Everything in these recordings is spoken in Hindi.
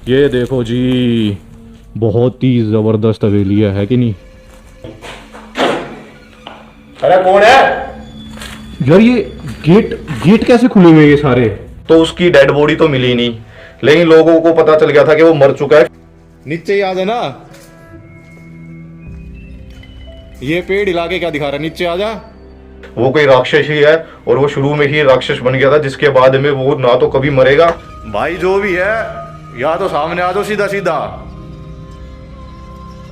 ये देखो जी, बहुत ही जबरदस्त हवेली है कि नहीं? अरे कौन है? यार ये गेट गेट कैसे खुले हुए ये सारे? तो उसकी डेड बॉडी तो मिली नहीं, लेकिन लोगों को पता चल गया था कि वो मर चुका है। नीचे ही आ जाना। ये पेड़ हिला के क्या दिखा रहा है? नीचे आ जा। वो कोई राक्षस ही है, और वो शुरू में ही राक्षस बन गया था, जिसके बाद में वो ना तो कभी मरेगा। भाई जो भी है, या तो सामने आ जाओ सीधा सीधा।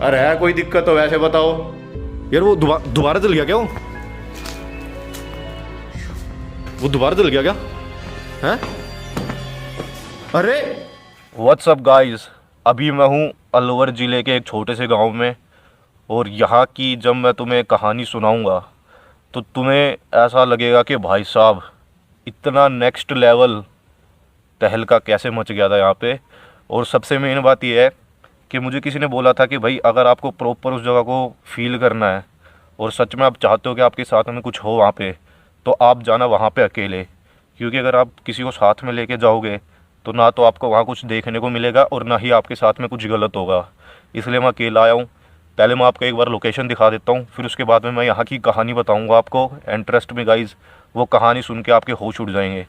अरे है कोई दिक्कत तो वैसे बताओ। यार वो दोबारा जल गया क्या? वो दोबारा जल गया क्या? हैं? अरे व्हाट्स अप गाइस, अभी मैं हूँ अलवर ज़िले के एक छोटे से गांव में, और यहाँ की जब मैं तुम्हें कहानी सुनाऊंगा तो तुम्हें ऐसा लगेगा कि भाई साहब इतना नेक्स्ट लेवल तहलका कैसे मच गया था यहाँ पे। और सबसे मेन बात यह है कि मुझे किसी ने बोला था कि भाई अगर आपको प्रॉपर उस जगह को फील करना है और सच में आप चाहते हो कि आपके साथ में कुछ हो वहाँ पे, तो आप जाना वहाँ पे अकेले, क्योंकि अगर आप किसी को साथ में लेके जाओगे तो ना तो आपको वहाँ कुछ देखने को मिलेगा और ना ही आपके साथ में कुछ गलत होगा। इसलिए मैं अकेला आया हूँ। पहले मैं आपको एक बार लोकेशन दिखा देता हूँ, फिर उसके बाद में मैं यहाँ की कहानी बताऊँगा आपको। एंड ट्रस्ट में गाइज, वो कहानी सुन के आपके होश उड़ जाएंगे।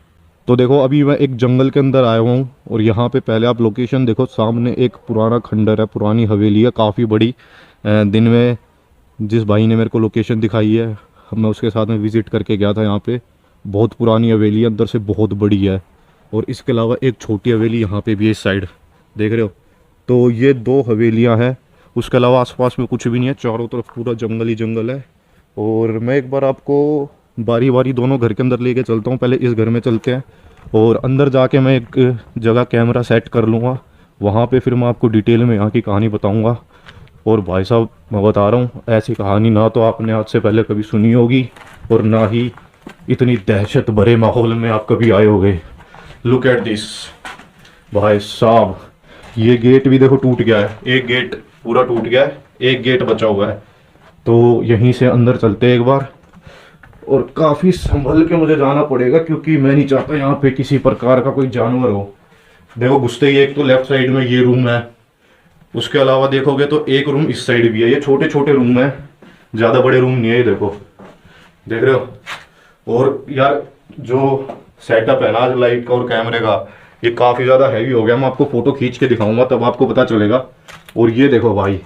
तो देखो अभी मैं एक जंगल के अंदर आया हुआ हूँ, और यहाँ पे पहले आप लोकेशन देखो, सामने एक पुराना खंडर है, पुरानी हवेली है काफ़ी बड़ी। दिन में जिस भाई ने मेरे को लोकेशन दिखाई है, मैं उसके साथ में विज़िट करके गया था। यहाँ पे बहुत पुरानी हवेली है, अंदर से बहुत बड़ी है। और इसके अलावा एक छोटी हवेली यहाँ पे भी है, इस साइड देख रहे हो। तो ये दो हवेलियाँ हैं, उसके अलावा आसपास में कुछ भी नहीं है, चारों तरफ पूरा जंगल ही जंगल है। और मैं एक बार आपको बारी बारी दोनों घर के अंदर लेके चलता हूँ। पहले इस घर में चलते हैं, और अंदर जाके मैं एक जगह कैमरा सेट कर लूँगा, वहाँ पे फिर मैं आपको डिटेल में यहाँ की कहानी बताऊँगा। और भाई साहब मैं बता रहा हूँ, ऐसी कहानी ना तो आपने आज से पहले कभी सुनी होगी, और ना ही इतनी दहशत भरे माहौल में आप कभी आए होगे। लुक एट दिस भाई साहब, ये गेट भी देखो टूट गया है, एक गेट पूरा टूट गया है, एक गेट बचा हुआ है। तो यहीं से अंदर चलते हैं एक बार, और काफ़ी संभल के मुझे जाना पड़ेगा, क्योंकि मैं नहीं चाहता यहाँ पे किसी प्रकार का कोई जानवर हो। देखो घुसते ही एक तो लेफ्ट साइड में ये रूम है, उसके अलावा देखोगे तो एक रूम इस साइड भी है। ये छोटे छोटे रूम है, ज़्यादा बड़े रूम नहीं है। ये देखो, देख रहे हो। और यार जो सेटअप है ना आज लाइट का और कैमरे का, ये काफ़ी ज़्यादा हैवी हो गया। मैं आपको फ़ोटो खींच के दिखाऊंगा तब आपको पता चलेगा। और ये देखो भाई,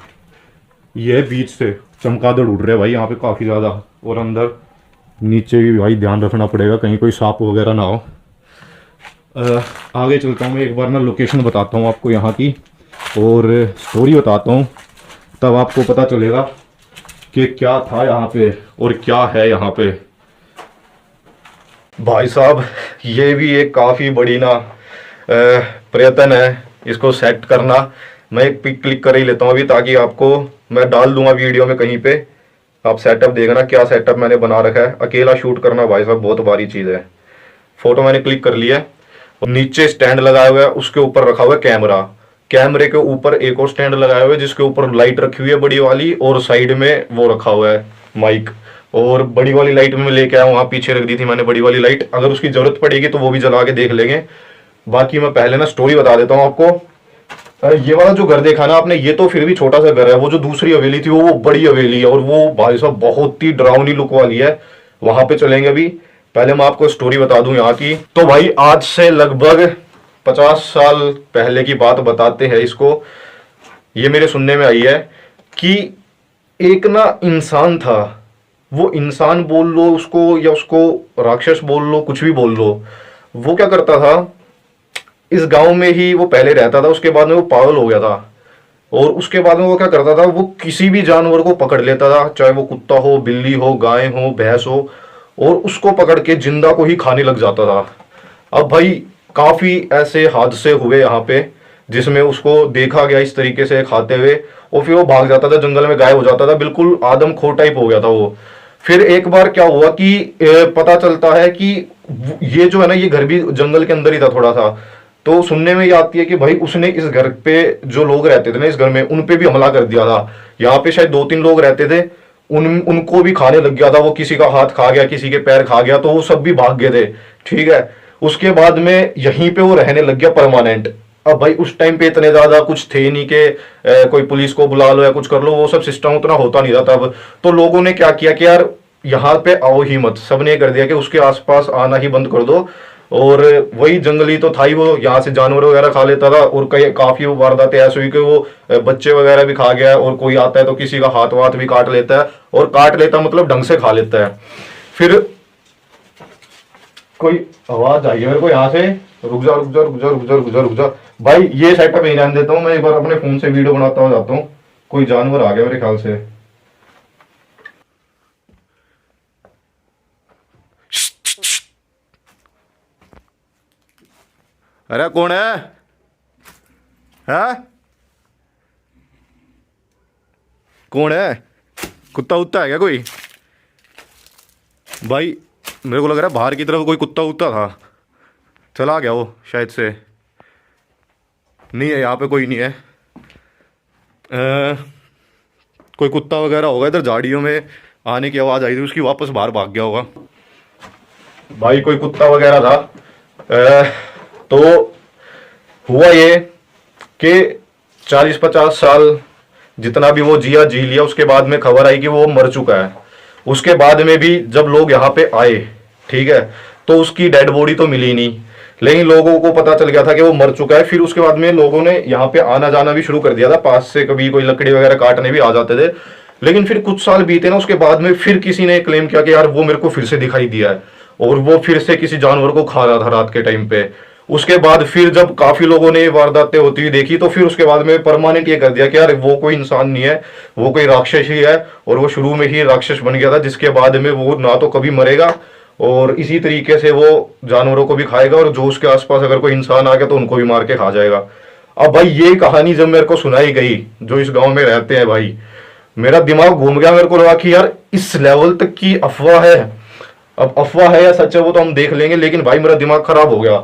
ये बीच से चमगादड़ उड़ रहे हैं भाई यहाँ पे काफ़ी ज़्यादा। और अंदर नीचे भी भाई ध्यान रखना पड़ेगा, कहीं कोई सांप वगैरह ना हो। आगे चलता हूँ मैं, एक बार ना लोकेशन बताता हूँ आपको यहाँ की, और स्टोरी बताता हूँ, तब आपको पता चलेगा कि क्या था यहाँ पे और क्या है यहाँ पे। भाई साहब ये भी एक काफ़ी बड़ी ना प्रयत्न है इसको सेट करना। मैं एक पिक क्लिक कर ही लेता हूँ अभी, ताकि आपको मैं डाल दूंगा वीडियो में कहीं पे, आप सेटअप देखना क्या सेटअप मैंने बना रखा है। अकेला शूट करना भाई साहब बहुत भारी चीज़ है। फोटो मैंने क्लिक कर लिया है, और नीचे स्टैंड लगाया हुआ है, उसके ऊपर रखा हुआ है कैमरा। कैमरे के ऊपर एक और स्टैंड लगाया हुआ है, जिसके ऊपर लाइट रखी हुई है बड़ी वाली, और साइड में वो रखा हुआ है माइक। और बड़ी वाली लाइट में मैं लेके आया, वहाँ पीछे रख दी थी मैंने बड़ी वाली लाइट, अगर उसकी जरूरत पड़ेगी तो वो भी जला के देख लेंगे। बाकी मैं पहले ना स्टोरी बता देता हूँ आपको। ये वाला जो घर देखा ना आपने, ये तो फिर भी छोटा सा घर है। वो जो दूसरी हवेली थी वो बड़ी हवेली है, और वो भाई साहब बहुत ही डरावनी लुक वाली है। वहां पे चलेंगे अभी। पहले मैं आपको स्टोरी बता दूं यहाँ की। तो भाई आज से लगभग 50 साल पहले की बात बताते हैं इसको। ये मेरे सुनने में आई है कि एक ना इंसान था, वो इंसान बोल लो उसको, या उसको राक्षस बोल लो, कुछ भी बोल लो। वो क्या करता था, इस गांव में ही वो पहले रहता था, उसके बाद में वो पागल हो गया था। और उसके बाद में वो क्या करता था, वो किसी भी जानवर को पकड़ लेता था, चाहे वो कुत्ता हो, बिल्ली हो, गाय हो, भैंस हो, और उसको पकड़ के जिंदा को ही खाने लग जाता था। अब भाई काफी ऐसे हादसे हुए यहाँ पे, जिसमें उसको देखा गया इस तरीके से खाते हुए, और फिर वो भाग जाता था, जंगल में गायब हो जाता था, बिल्कुल आदमखोर टाइप हो गया था वो। फिर एक बार क्या हुआ कि पता चलता है कि ये जो है ना, ये घर भी जंगल के अंदर ही था थोड़ा सा। तो सुनने में ये आती है कि भाई उसने इस घर पे जो लोग रहते थे ना, इस घर में, उन पे भी हमला कर दिया था। यहाँ पे शायद 2-3 लोग रहते थे, उनको भी खाने लग गया था वो। किसी का हाथ खा गया, किसी के पैर खा गया, तो वो सब भी भाग गए थे। ठीक है, उसके बाद में यहीं पे वो रहने लग गया परमानेंट। अब भाई उस टाइम पे इतने ज्यादा कुछ थे नहीं कि कोई पुलिस को बुला लो या कुछ कर लो, वो सब सिस्टम उतना होता नहीं था तब। तो लोगों ने क्या किया कि यार यहाँ पे आओ ही मत, सबने कर दिया कि उसके आसपास आना ही बंद कर दो। और वही जंगली तो था ही, वो यहाँ से जानवर वगैरह खा लेता था, और कई काफी वारदातें ऐसी हुई कि वो बच्चे वगैरह भी खा गया, और कोई आता है तो किसी का हाथ वाथ भी काट लेता है, और काट लेता मतलब ढंग से खा लेता है। फिर कोई आवाज आई है मेरे को यहाँ से, रुक जा रुक जा रुक जा रुक जा रुक जा रुक जा भाई, ये सेटअप यहीं रहने देता हूँ, मैं एक बार अपने फोन से वीडियो बनाता हुआ जाता हूँ। कोई जानवर आ गया मेरे ख्याल से। अरे कौन है? कौन है? कुत्ता उत्ता है क्या कोई? भाई मेरे को लग रहा है बाहर की तरफ कोई कुत्ता उत्ता था, चला गया वो शायद से। नहीं है यहाँ पे, कोई नहीं है। कोई कुत्ता वगैरह होगा, इधर झाड़ियों में आने की आवाज़ आई थी उसकी, वापस बाहर भाग गया होगा भाई, कोई कुत्ता वगैरह था। तो हुआ ये कि 40-50 साल जितना भी वो जिया जी लिया, उसके बाद में खबर आई कि वो मर चुका है। उसके बाद में भी जब लोग यहाँ पे आए, ठीक है, तो उसकी डेड बॉडी तो मिली नहीं, लेकिन लोगों को पता चल गया था कि वो मर चुका है। फिर उसके बाद में लोगों ने यहाँ पे आना जाना भी शुरू कर दिया था, पास से कभी कोई लकड़ी वगैरह काटने भी आ जाते थे। लेकिन फिर कुछ साल बीते ना, उसके बाद में फिर किसी ने क्लेम किया कि यार वो मेरे को फिर से दिखाई दिया है, और वो फिर से किसी जानवर को खा रहा था रात के टाइम पे। उसके बाद फिर जब काफी लोगों ने वारदातें होती हुई देखी, तो फिर उसके बाद में परमानेंट ये कर दिया कि यार वो कोई इंसान नहीं है, वो कोई राक्षस ही है, और वो शुरू में ही राक्षस बन गया था, जिसके बाद में वो ना तो कभी मरेगा, और इसी तरीके से वो जानवरों को भी खाएगा, और जो उसके आसपास अगर कोई इंसान आ गया तो उनको भी मार के खा जाएगा। अब भाई ये कहानी जब मेरे को सुनाई गई, जो इस गांव में रहते हैं भाई, मेरा दिमाग घूम गया। मेरे को लगा कि यार इस लेवल तक की अफवाह है। अब अफवाह है या सच है वो तो हम देख लेंगे, लेकिन भाई मेरा दिमाग खराब हो गया।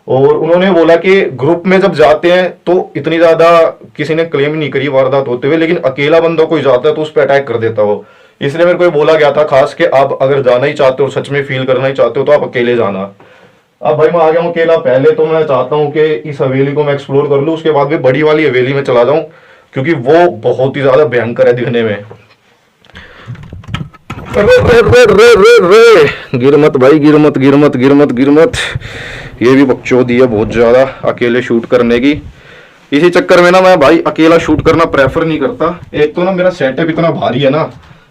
और उन्होंने बोला कि ग्रुप में जब जाते हैं तो इतनी ज्यादा किसी ने क्लेम नहीं करी वारदात होते हुए, लेकिन अकेला बंदा कोई जाता है तो उस पर अटैक कर देता हो। इसलिए मेरे को ये बोला गया था खास कि आप अगर जाना ही चाहते हो, सच में फील करना ही चाहते हो, तो आप अकेले जाना। अब भाई मैं आ गया हूँ अकेला। पहले तो मैं चाहता हूँ कि इस हवेली को मैं एक्सप्लोर कर लूँ, उसके बाद भी बड़ी वाली हवेली में चला जाऊँ, क्योंकि वो बहुत ही ज्यादा भयंकर है दिखने में। रे रे रे रे रे रे, गिर मत भाई, गिर मत गिर मत गिर मत गिर मत। ये भी बकचोदी है बहुत ज्यादा अकेले शूट करने की। इसी चक्कर में ना मैं भाई अकेला शूट करना प्रेफर नहीं करता। एक तो ना मेरा सेटअप इतना भारी है ना,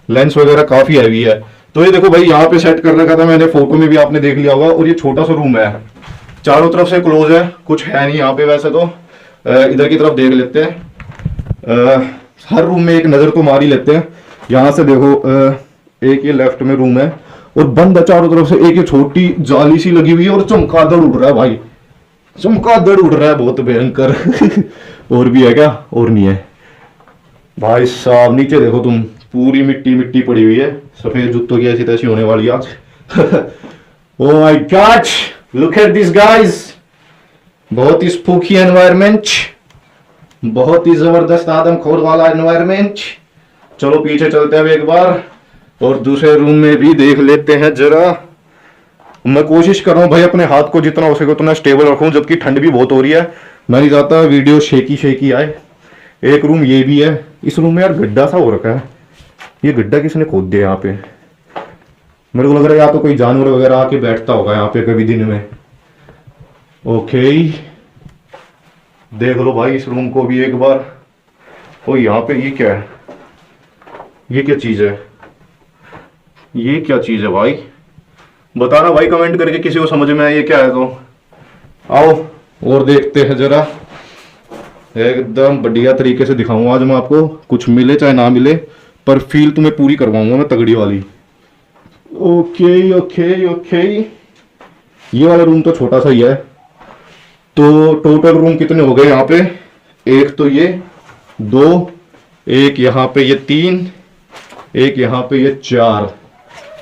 लेंस वगैरह काफी हैवी है। तो ये देखो भाई यहाँ पे सेट कर रखा था मैंने, फोटो में भी आपने देख लिया होगा। और ये छोटा सा रूम है, चारों तरफ से क्लोज है, कुछ है नहीं यहाँ पे वैसे तो। इधर की तरफ देख लेते हैं, हर रूम में एक नजर तो मार ही लेते हैं। यहाँ से देखो, एक ये लेफ्ट में रूम है और बंद है चारों तरफ से। एक ये छोटी जाली सी लगी हुई है और चमगादड़ उड़ रहा है भाई, चमगादड़ उड़ रहा है बहुत भयंकर। और भी है क्या? और नहीं है भाई साहब। नीचे देखो तुम, पूरी मिट्टी मिट्टी पड़ी हुई है, सफेद जूतों की ऐसी तैसी होने वाली आज। Oh my God, look at this guys, बहुत ही स्पूकी एनवायरनमेंट, बहुत ही जबरदस्त आदमखोर वाला एनवायरनमेंट। चलो पीछे चलते हैं एक बार और दूसरे रूम में भी देख लेते हैं जरा। मैं कोशिश कर रहा हूँ भाई अपने हाथ को जितना हो सके उतना स्टेबल रखूं, जबकि ठंड भी बहुत हो रही है। मैं नहीं चाहता वीडियो शेकी शेकी आए। एक रूम ये भी है, इस रूम में यार गड्ढा सा हो रखा है। ये गड्ढा किसने खोद दिया यहाँ पे? मेरे को लग रहा है या तो कोई जानवर वगैरह आके बैठता होगा यहाँ पे कभी दिन में। ओके, देख लो भाई इस रूम को भी एक बार। ओ यहाँ पे ये क्या है? ये क्या चीज है? ये क्या चीज है भाई? बताना भाई कमेंट करके किसी को समझ में आए ये क्या है तो। आओ और देखते हैं जरा, एकदम बढ़िया तरीके से दिखाऊंगा आज मैं आपको। कुछ मिले चाहे ना मिले, पर फील तुम्हें पूरी करवाऊंगा मैं तगड़ी वाली। ओके ओके ओके, ये वाला रूम तो छोटा सा ही है। तो टोटल रूम कितने हो गए यहाँ पे? एक तो ये 2, एक यहाँ पे ये 3, एक यहाँ पे ये 4,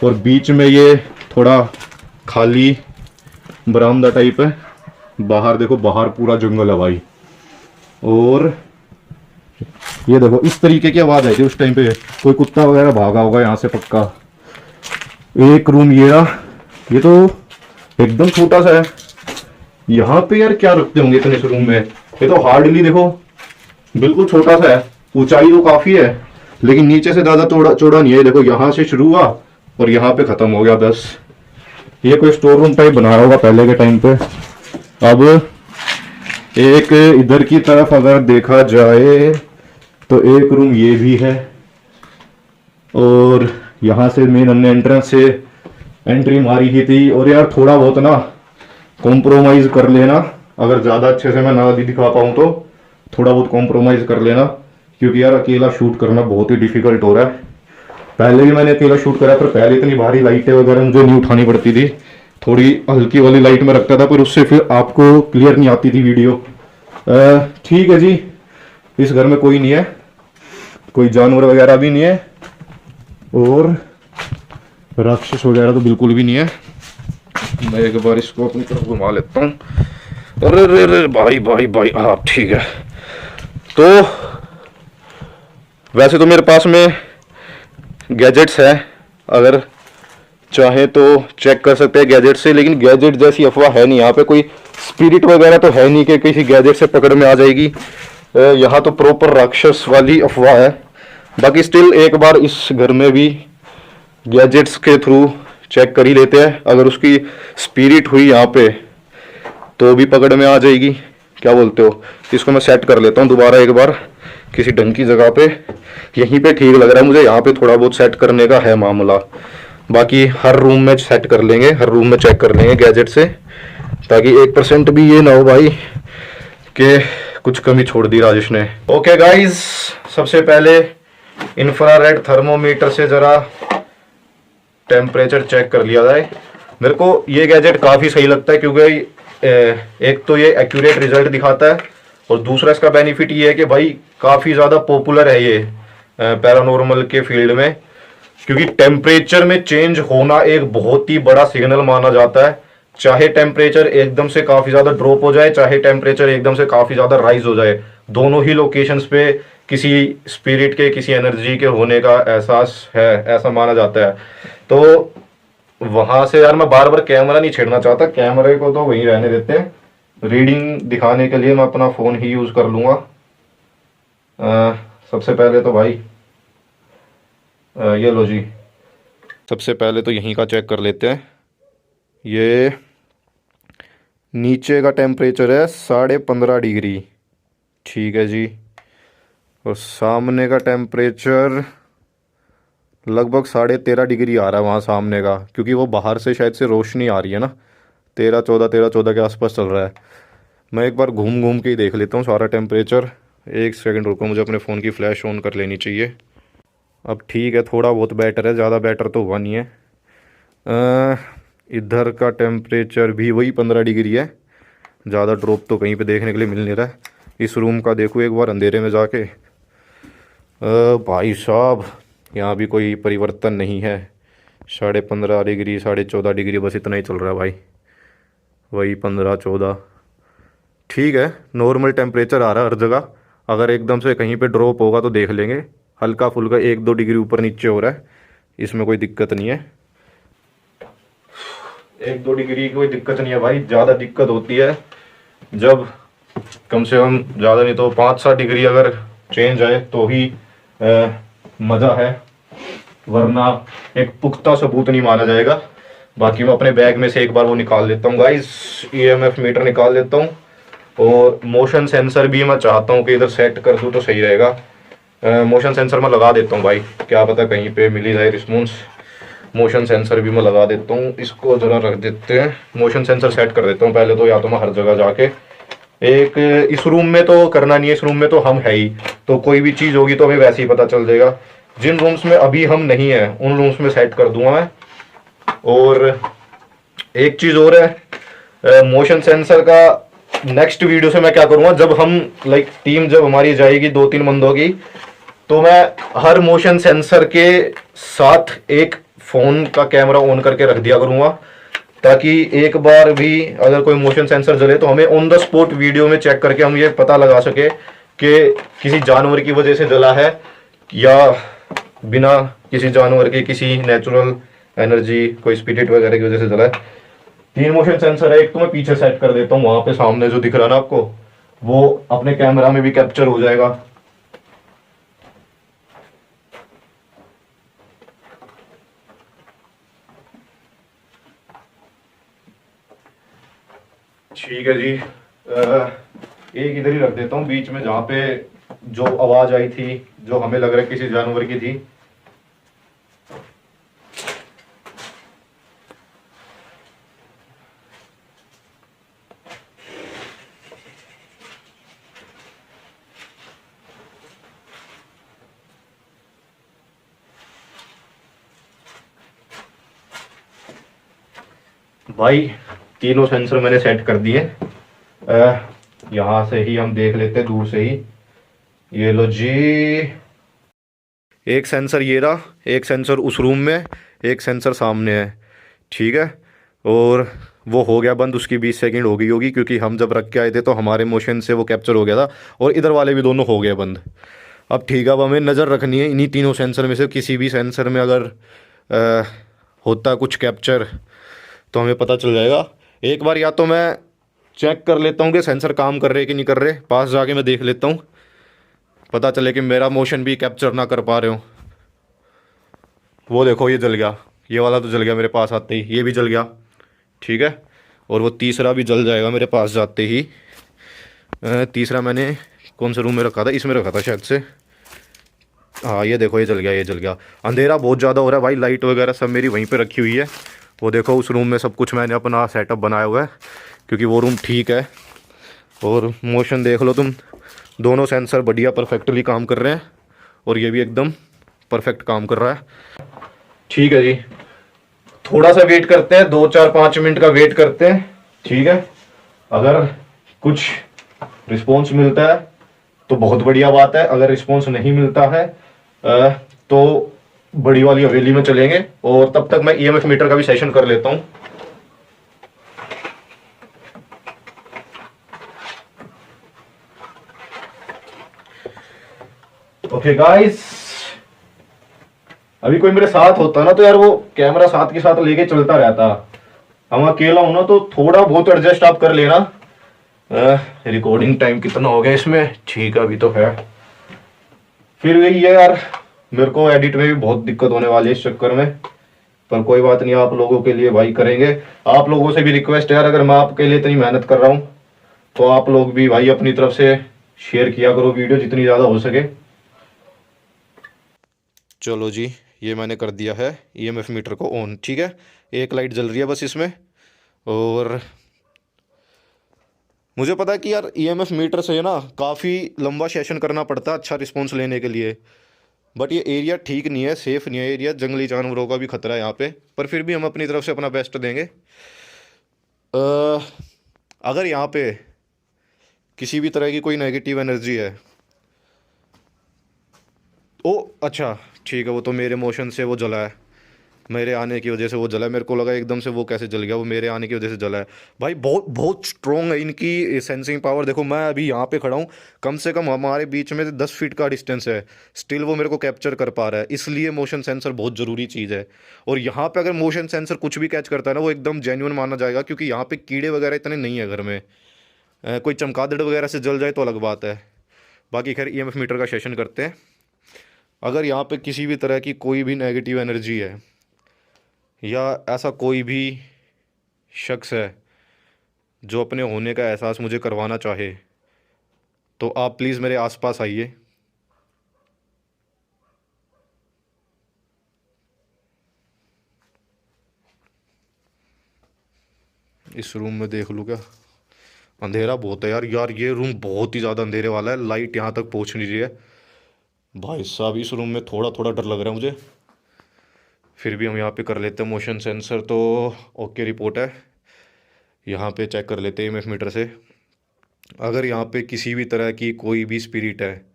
और बीच में ये थोड़ा खाली बरामदा टाइप है। बाहर देखो, बाहर पूरा जंगल है भाई। और ये देखो इस तरीके की आवाज आई थी उस टाइम पे, कोई कुत्ता वगैरह भागा होगा यहाँ से पक्का। एक रूम ये रहा, ये तो एकदम छोटा सा है। यहाँ पे यार क्या रखते होंगे इतने से रूम में? ये तो हार्डली देखो बिल्कुल छोटा सा है, ऊंचाई तो काफी है लेकिन नीचे से ज्यादा चौड़ा चौड़ा नहीं है। देखो यहाँ से शुरू हुआ और यहाँ पे खत्म हो गया बस। ये कोई स्टोर रूम टाइप बनाया होगा पहले के टाइम पे। अब एक इधर की तरफ अगर देखा जाए तो एक रूम ये भी है और यहाँ से मेन हमने एंट्रेंस से एंट्री मारी ही थी। और यार थोड़ा बहुत ना कॉम्प्रोमाइज कर लेना, अगर ज़्यादा अच्छे से मैं ना भी दिखा पाऊँ तो थोड़ा बहुत कॉम्प्रोमाइज कर लेना, क्योंकि यार अकेला शूट करना बहुत ही डिफिकल्ट हो रहा है। पहले भी मैंने अकेला शूट करा पर पहले इतनी भारी लाइटें वगैरह मुझे नहीं उठानी पड़ती थी, थोड़ी हल्की वाली लाइट में रखता था पर उससे फिर आपको क्लियर नहीं आती थी वीडियो। ठीक है जी, इस घर में कोई नहीं है, कोई जानवर वगैरह भी नहीं है और राक्षस वगैरह तो बिल्कुल भी नहीं है। मैं एक बार इसको अपनी तरफ घुमा लेता हूँ। अरे रे रे भाई भाई भाई, हाँ ठीक है। तो वैसे तो मेरे पास में गैजेट्स है, अगर चाहे तो चेक कर सकते हैं गैजेट से, लेकिन गैजेट जैसी अफवाह है नहीं। यहाँ पे कोई स्पिरिट वगैरह तो है नहीं कि किसी गैजेट से पकड़ में आ जाएगी। यहाँ तो प्रॉपर राक्षस वाली अफवाह है। बाकी स्टिल एक बार इस घर में भी गैजेट्स के थ्रू चेक कर ही लेते हैं, अगर उसकी स्पिरिट हुई यहाँ पे तो भी पकड़ में आ जाएगी। क्या बोलते हो? इसको मैं सेट कर लेता हूँ दोबारा एक बार किसी ढंग की जगह पे। यहीं पे ठीक लग रहा है मुझे, यहाँ पे थोड़ा बहुत सेट करने का है मामला। बाकी हर रूम में सेट कर लेंगे, हर रूम में चेक कर लेंगे गैजेट से, ताकि 1% भी ये ना हो भाई कि कुछ कमी छोड़ दी राजेश ने। ओके गाइस, सबसे पहले इंफ्रारेड थर्मोमीटर से ज़रा टेम्परेचर चेक कर लिया जाए। मेरे को ये गैजेट काफ़ी सही लगता है क्योंकि एक तो ये एक्यूरेट रिजल्ट दिखाता है और दूसरा इसका बेनिफिट ये है कि भाई काफ़ी ज़्यादा पॉपुलर है ये पैरानॉर्मल के फील्ड में, क्योंकि टेम्परेचर में चेंज होना एक बहुत ही बड़ा सिग्नल माना जाता है। चाहे टेम्परेचर एकदम से काफ़ी ज़्यादा ड्रॉप हो जाए, चाहे टेम्परेचर एकदम से काफ़ी ज़्यादा राइज हो जाए, दोनों ही लोकेशंस पे किसी स्पिरिट के, किसी एनर्जी के होने का एहसास है, ऐसा माना जाता है। तो वहाँ से यार मैं बार बार कैमरा नहीं छेड़ना चाहता, कैमरे को तो वहीं रहने देते हैं। रीडिंग दिखाने के लिए मैं अपना फ़ोन ही यूज़ कर लूँगा। सबसे पहले तो भाई ये लो जी, सबसे पहले तो यहीं का चेक कर लेते हैं। ये नीचे का टेम्परेचर है 15.5 डिग्री, ठीक है जी। और सामने का टेम्परेचर लगभग 13.5 डिग्री आ रहा है वहाँ सामने का, क्योंकि वो बाहर से शायद से रोशनी आ रही है ना। 13-14 के आसपास चल रहा है। मैं एक बार घूम घूम के ही देख लेता हूँ सारा टेम्परेचर। एक सेकंड रुको, मुझे अपने फ़ोन की फ्लैश ऑन कर लेनी चाहिए। अब ठीक है, थोड़ा बहुत बेटर है, ज़्यादा बेटर तो हुआ नहीं है। इधर का टेम्परेचर भी वही 15 डिग्री है, ज़्यादा ड्रॉप तो कहीं पे देखने के लिए मिल नहीं रहा है। इस रूम का देखो एक बार अंधेरे में जाके। भाई साहब, यहाँ भी कोई परिवर्तन नहीं है। 15.5 डिग्री, 14.5 डिग्री, बस इतना ही चल रहा है भाई, वही 15-14। ठीक है, नॉर्मल टेम्परेचर आ रहा है हर जगह। अगर एकदम से कहीं पे ड्रॉप होगा तो देख लेंगे, हल्का फुल्का 1-2 डिग्री ऊपर नीचे हो रहा है, इसमें कोई दिक्कत नहीं है। 1-2 डिग्री की कोई दिक्कत नहीं है भाई। ज़्यादा दिक्कत होती है जब कम से कम ज़्यादा नहीं तो 5-7 डिग्री अगर चेंज आए तो ही मज़ा है, वरना एक पुख्ता सबूत नहीं माना जाएगा। बाकी मैं अपने बैग में से एक बार वो निकाल लेता हूँ गाइस, EMF मीटर निकाल लेता हूँ। और मोशन सेंसर भी मैं चाहता हूँ कि इधर सेट कर दूँ तो सही रहेगा। मोशन सेंसर मैं लगा देता हूँ भाई, क्या पता कहीं पे मिल ही जाए रिस्पॉन्स। मोशन सेंसर भी मैं लगा देता हूँ। इसको ज़रा रख देते हैं, मोशन सेंसर सेट कर देता हूँ पहले तो। या तो मैं हर जगह जाके एक, इस रूम में तो करना नहीं है, इस रूम में तो हम है ही, तो कोई भी चीज़ होगी तो हमें वैसे ही पता चल जाएगा। जिन रूम्स में अभी हम नहीं हैं उन रूम्स में सेट कर दूंगा मैं। और एक चीज़ और है, मोशन सेंसर का नेक्स्ट वीडियो से मैं क्या करूँगा, जब हम टीम जब हमारी जाएगी 2-3 बंदों की, तो मैं हर मोशन सेंसर के साथ एक फ़ोन का कैमरा ऑन करके रख दिया करूँगा, ताकि एक बार भी अगर कोई मोशन सेंसर जले तो हमें ऑन द स्पॉट वीडियो में चेक करके हम ये पता लगा सके कि किसी जानवर की वजह से जला है या बिना किसी जानवर के, किसी नेचुरल एनर्जी, कोई स्पिरिट वगैरह की वजह से जला है। 3 मोशन सेंसर है। एक तो मैं पीछे सेट कर देता हूँ, वहाँ पे सामने जो दिख रहा है ना आपको, वो अपने कैमरा में भी कैप्चर हो जाएगा। ठीक है जी, एक इधर ही रख देता हूँ बीच में, जहाँ पे जो आवाज आई थी, जो हमें लग रहा है किसी जानवर की थी। भाई तीनों सेंसर मैंने सेट कर दिए। यहाँ से ही हम देख लेते हैं, दूर से ही। ये लो जी, एक सेंसर ये रहा, एक सेंसर उस रूम में, एक सेंसर सामने है। ठीक है, और वो हो गया बंद, उसकी 20 सेकंड हो गई होगी, क्योंकि हम जब रख के आए थे तो हमारे मोशन से वो कैप्चर हो गया था, और इधर वाले भी दोनों हो गए बंद। अब ठीक है, अब हमें नज़र रखनी है इन्हीं तीनों सेंसर में से किसी भी सेंसर में अगर अ, होता कुछ कैप्चर तो हमें पता चल जाएगा। एक बार या तो मैं चेक कर लेता हूँ कि सेंसर काम कर रहे कि नहीं कर रहे, पास जाके मैं देख लेता हूँ, पता चले कि मेरा मोशन भी कैप्चर ना कर पा रहे हो। वो देखो ये जल गया, ये वाला तो जल गया मेरे पास आते ही, ये भी जल गया। ठीक है, और वो तीसरा भी जल जाएगा मेरे पास जाते ही। तीसरा मैंने कौन से रूम में रखा था, इसमें रखा था शायद से। हाँ ये देखो, ये जल गया, ये जल गया। अंधेरा बहुत ज़्यादा हो रहा है भाई, लाइट वगैरह सब मेरी वहीं पे रखी हुई है। वो देखो उस रूम में सब कुछ मैंने अपना सेटअप बनाया हुआ है, क्योंकि वो रूम ठीक है। और मोशन देख लो तुम, दोनों सेंसर बढ़िया परफेक्टली काम कर रहे हैं, और ये भी एकदम परफेक्ट काम कर रहा है। ठीक है जी, थोड़ा सा वेट करते हैं, 2 4 5 मिनट का वेट करते हैं। ठीक है, अगर कुछ रिस्पॉन्स मिलता है तो बहुत बढ़िया बात है, अगर रिस्पॉन्स नहीं मिलता है तो बड़ी वाली हवेली में चलेंगे। और तब तक मैं ईएमएफ मीटर का भी सेशन कर लेता हूँ। ओके गाइस, अभी कोई मेरे साथ होता ना तो यार वो कैमरा साथ के साथ लेके चलता रहता। हम अकेला हूं ना तो थोड़ा बहुत एडजस्ट आप कर लेना। रिकॉर्डिंग टाइम कितना हो गया इसमें, ठीक है अभी तो है। फिर वही है यार, मेरे को एडिट में भी बहुत दिक्कत होने वाली है इस चक्कर में, पर कोई बात नहीं, आप लोगों के लिए भाई करेंगे। आप लोगों से भी रिक्वेस्ट है यार, अगर मैं आपके लिए इतनी मेहनत कर रहा हूँ तो आप लोग भी भाई अपनी तरफ से शेयर किया करो वीडियो जितनी ज़्यादा हो सके। चलो जी, ये मैंने कर दिया है ईएमएफ मीटर को ऑन। ठीक है, एक लाइट जल रही है बस इसमें। और मुझे पता है कि यार ईएमएफ मीटर से ना काफ़ी लंबा सेशन करना पड़ता है अच्छा रिस्पॉन्स लेने के लिए, बट ये एरिया ठीक नहीं है, सेफ़ नहीं है एरिया, जंगली जानवरों का भी खतरा है यहाँ पे। पर फिर भी हम अपनी तरफ से अपना बेस्ट देंगे। अ, अगर यहाँ पे किसी भी तरह की कोई नेगेटिव एनर्जी है, ओ अच्छा ठीक है, वो तो मेरे मोशन से वो जला है, मेरे आने की वजह से वो जला है। मेरे को लगा एकदम से वो कैसे जल गया, वो मेरे आने की वजह से जला है। भाई बहुत बहुत स्ट्रॉन्ग है इनकी सेंसिंग पावर। देखो मैं अभी यहाँ पे खड़ा हूँ, कम से कम हमारे बीच में 10 फीट का डिस्टेंस है, स्टिल वो मेरे को कैप्चर कर पा रहा है। इसलिए मोशन सेंसर बहुत ज़रूरी चीज़ है। और यहाँ पे अगर मोशन सेंसर कुछ भी कैच करता है ना, वो एकदम जेन्युइन माना जाएगा, क्योंकि यहाँ पे कीड़े वगैरह इतने नहीं है घर में। कोई चमगादड़ वगैरह से जल जाए तो अलग बात है। बाकी खैर ईएमएफ मीटर का सेशन करते हैं। अगर यहाँ पे किसी भी तरह की कोई भी नेगेटिव एनर्जी है, या ऐसा कोई भी शख्स है जो अपने होने का एहसास मुझे करवाना चाहे, तो आप प्लीज़ मेरे आसपास आइए। इस रूम में देख लूँ क्या, अंधेरा बहुत है यार। यार ये रूम बहुत ही ज़्यादा अंधेरे वाला है, लाइट यहाँ तक पहुँच नहीं रही है। भाई साहब इस रूम में थोड़ा थोड़ा डर लग रहा है मुझे। फिर भी हम यहाँ पे कर लेते हैं मोशन सेंसर तो ओके रिपोर्ट है। यहाँ पे चेक कर लेते हैं ईएमएफ मीटर से। अगर यहाँ पे किसी भी तरह की कोई भी स्पिरिट है,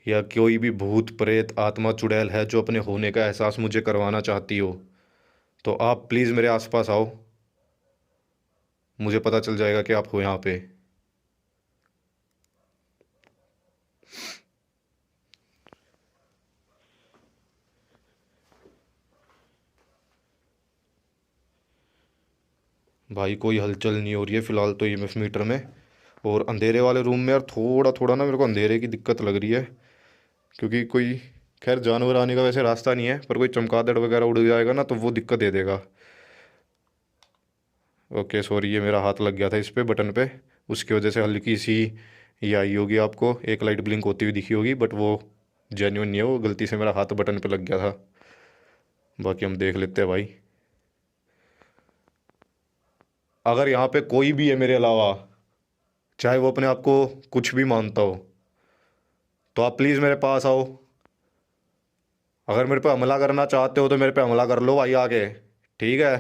या कोई भी भूत प्रेत आत्मा चुड़ैल है जो अपने होने का एहसास मुझे करवाना चाहती हो, तो आप प्लीज़ मेरे आसपास आओ, मुझे पता चल जाएगा कि आप हो यहाँ पे। भाई कोई हलचल नहीं हो रही है फ़िलहाल तो ईएमएफ मीटर में। और अंधेरे वाले रूम में यार थोड़ा थोड़ा ना मेरे को अंधेरे की दिक्कत लग रही है, क्योंकि कोई खैर जानवर आने का वैसे रास्ता नहीं है, पर कोई चमगादड़ वगैरह उड़ जाएगा ना तो वो दिक्कत दे देगा। ओके सॉरी, ये मेरा हाथ लग गया था इस पे बटन पे, उसकी वजह से हल्की सी ये आई होगी, आपको एक लाइट ब्लिंक होती हुई दिखी होगी, बट वो जेन्युइन नहीं है, वो गलती से मेरा हाथ बटन पे लग गया था। बाकी हम देख लेते हैं भाई। अगर यहाँ पे कोई भी है मेरे अलावा, चाहे वो अपने आप को कुछ भी मानता हो, तो आप प्लीज़ मेरे पास आओ। अगर मेरे पे हमला करना चाहते हो तो मेरे पे हमला कर लो भाई आके, ठीक है।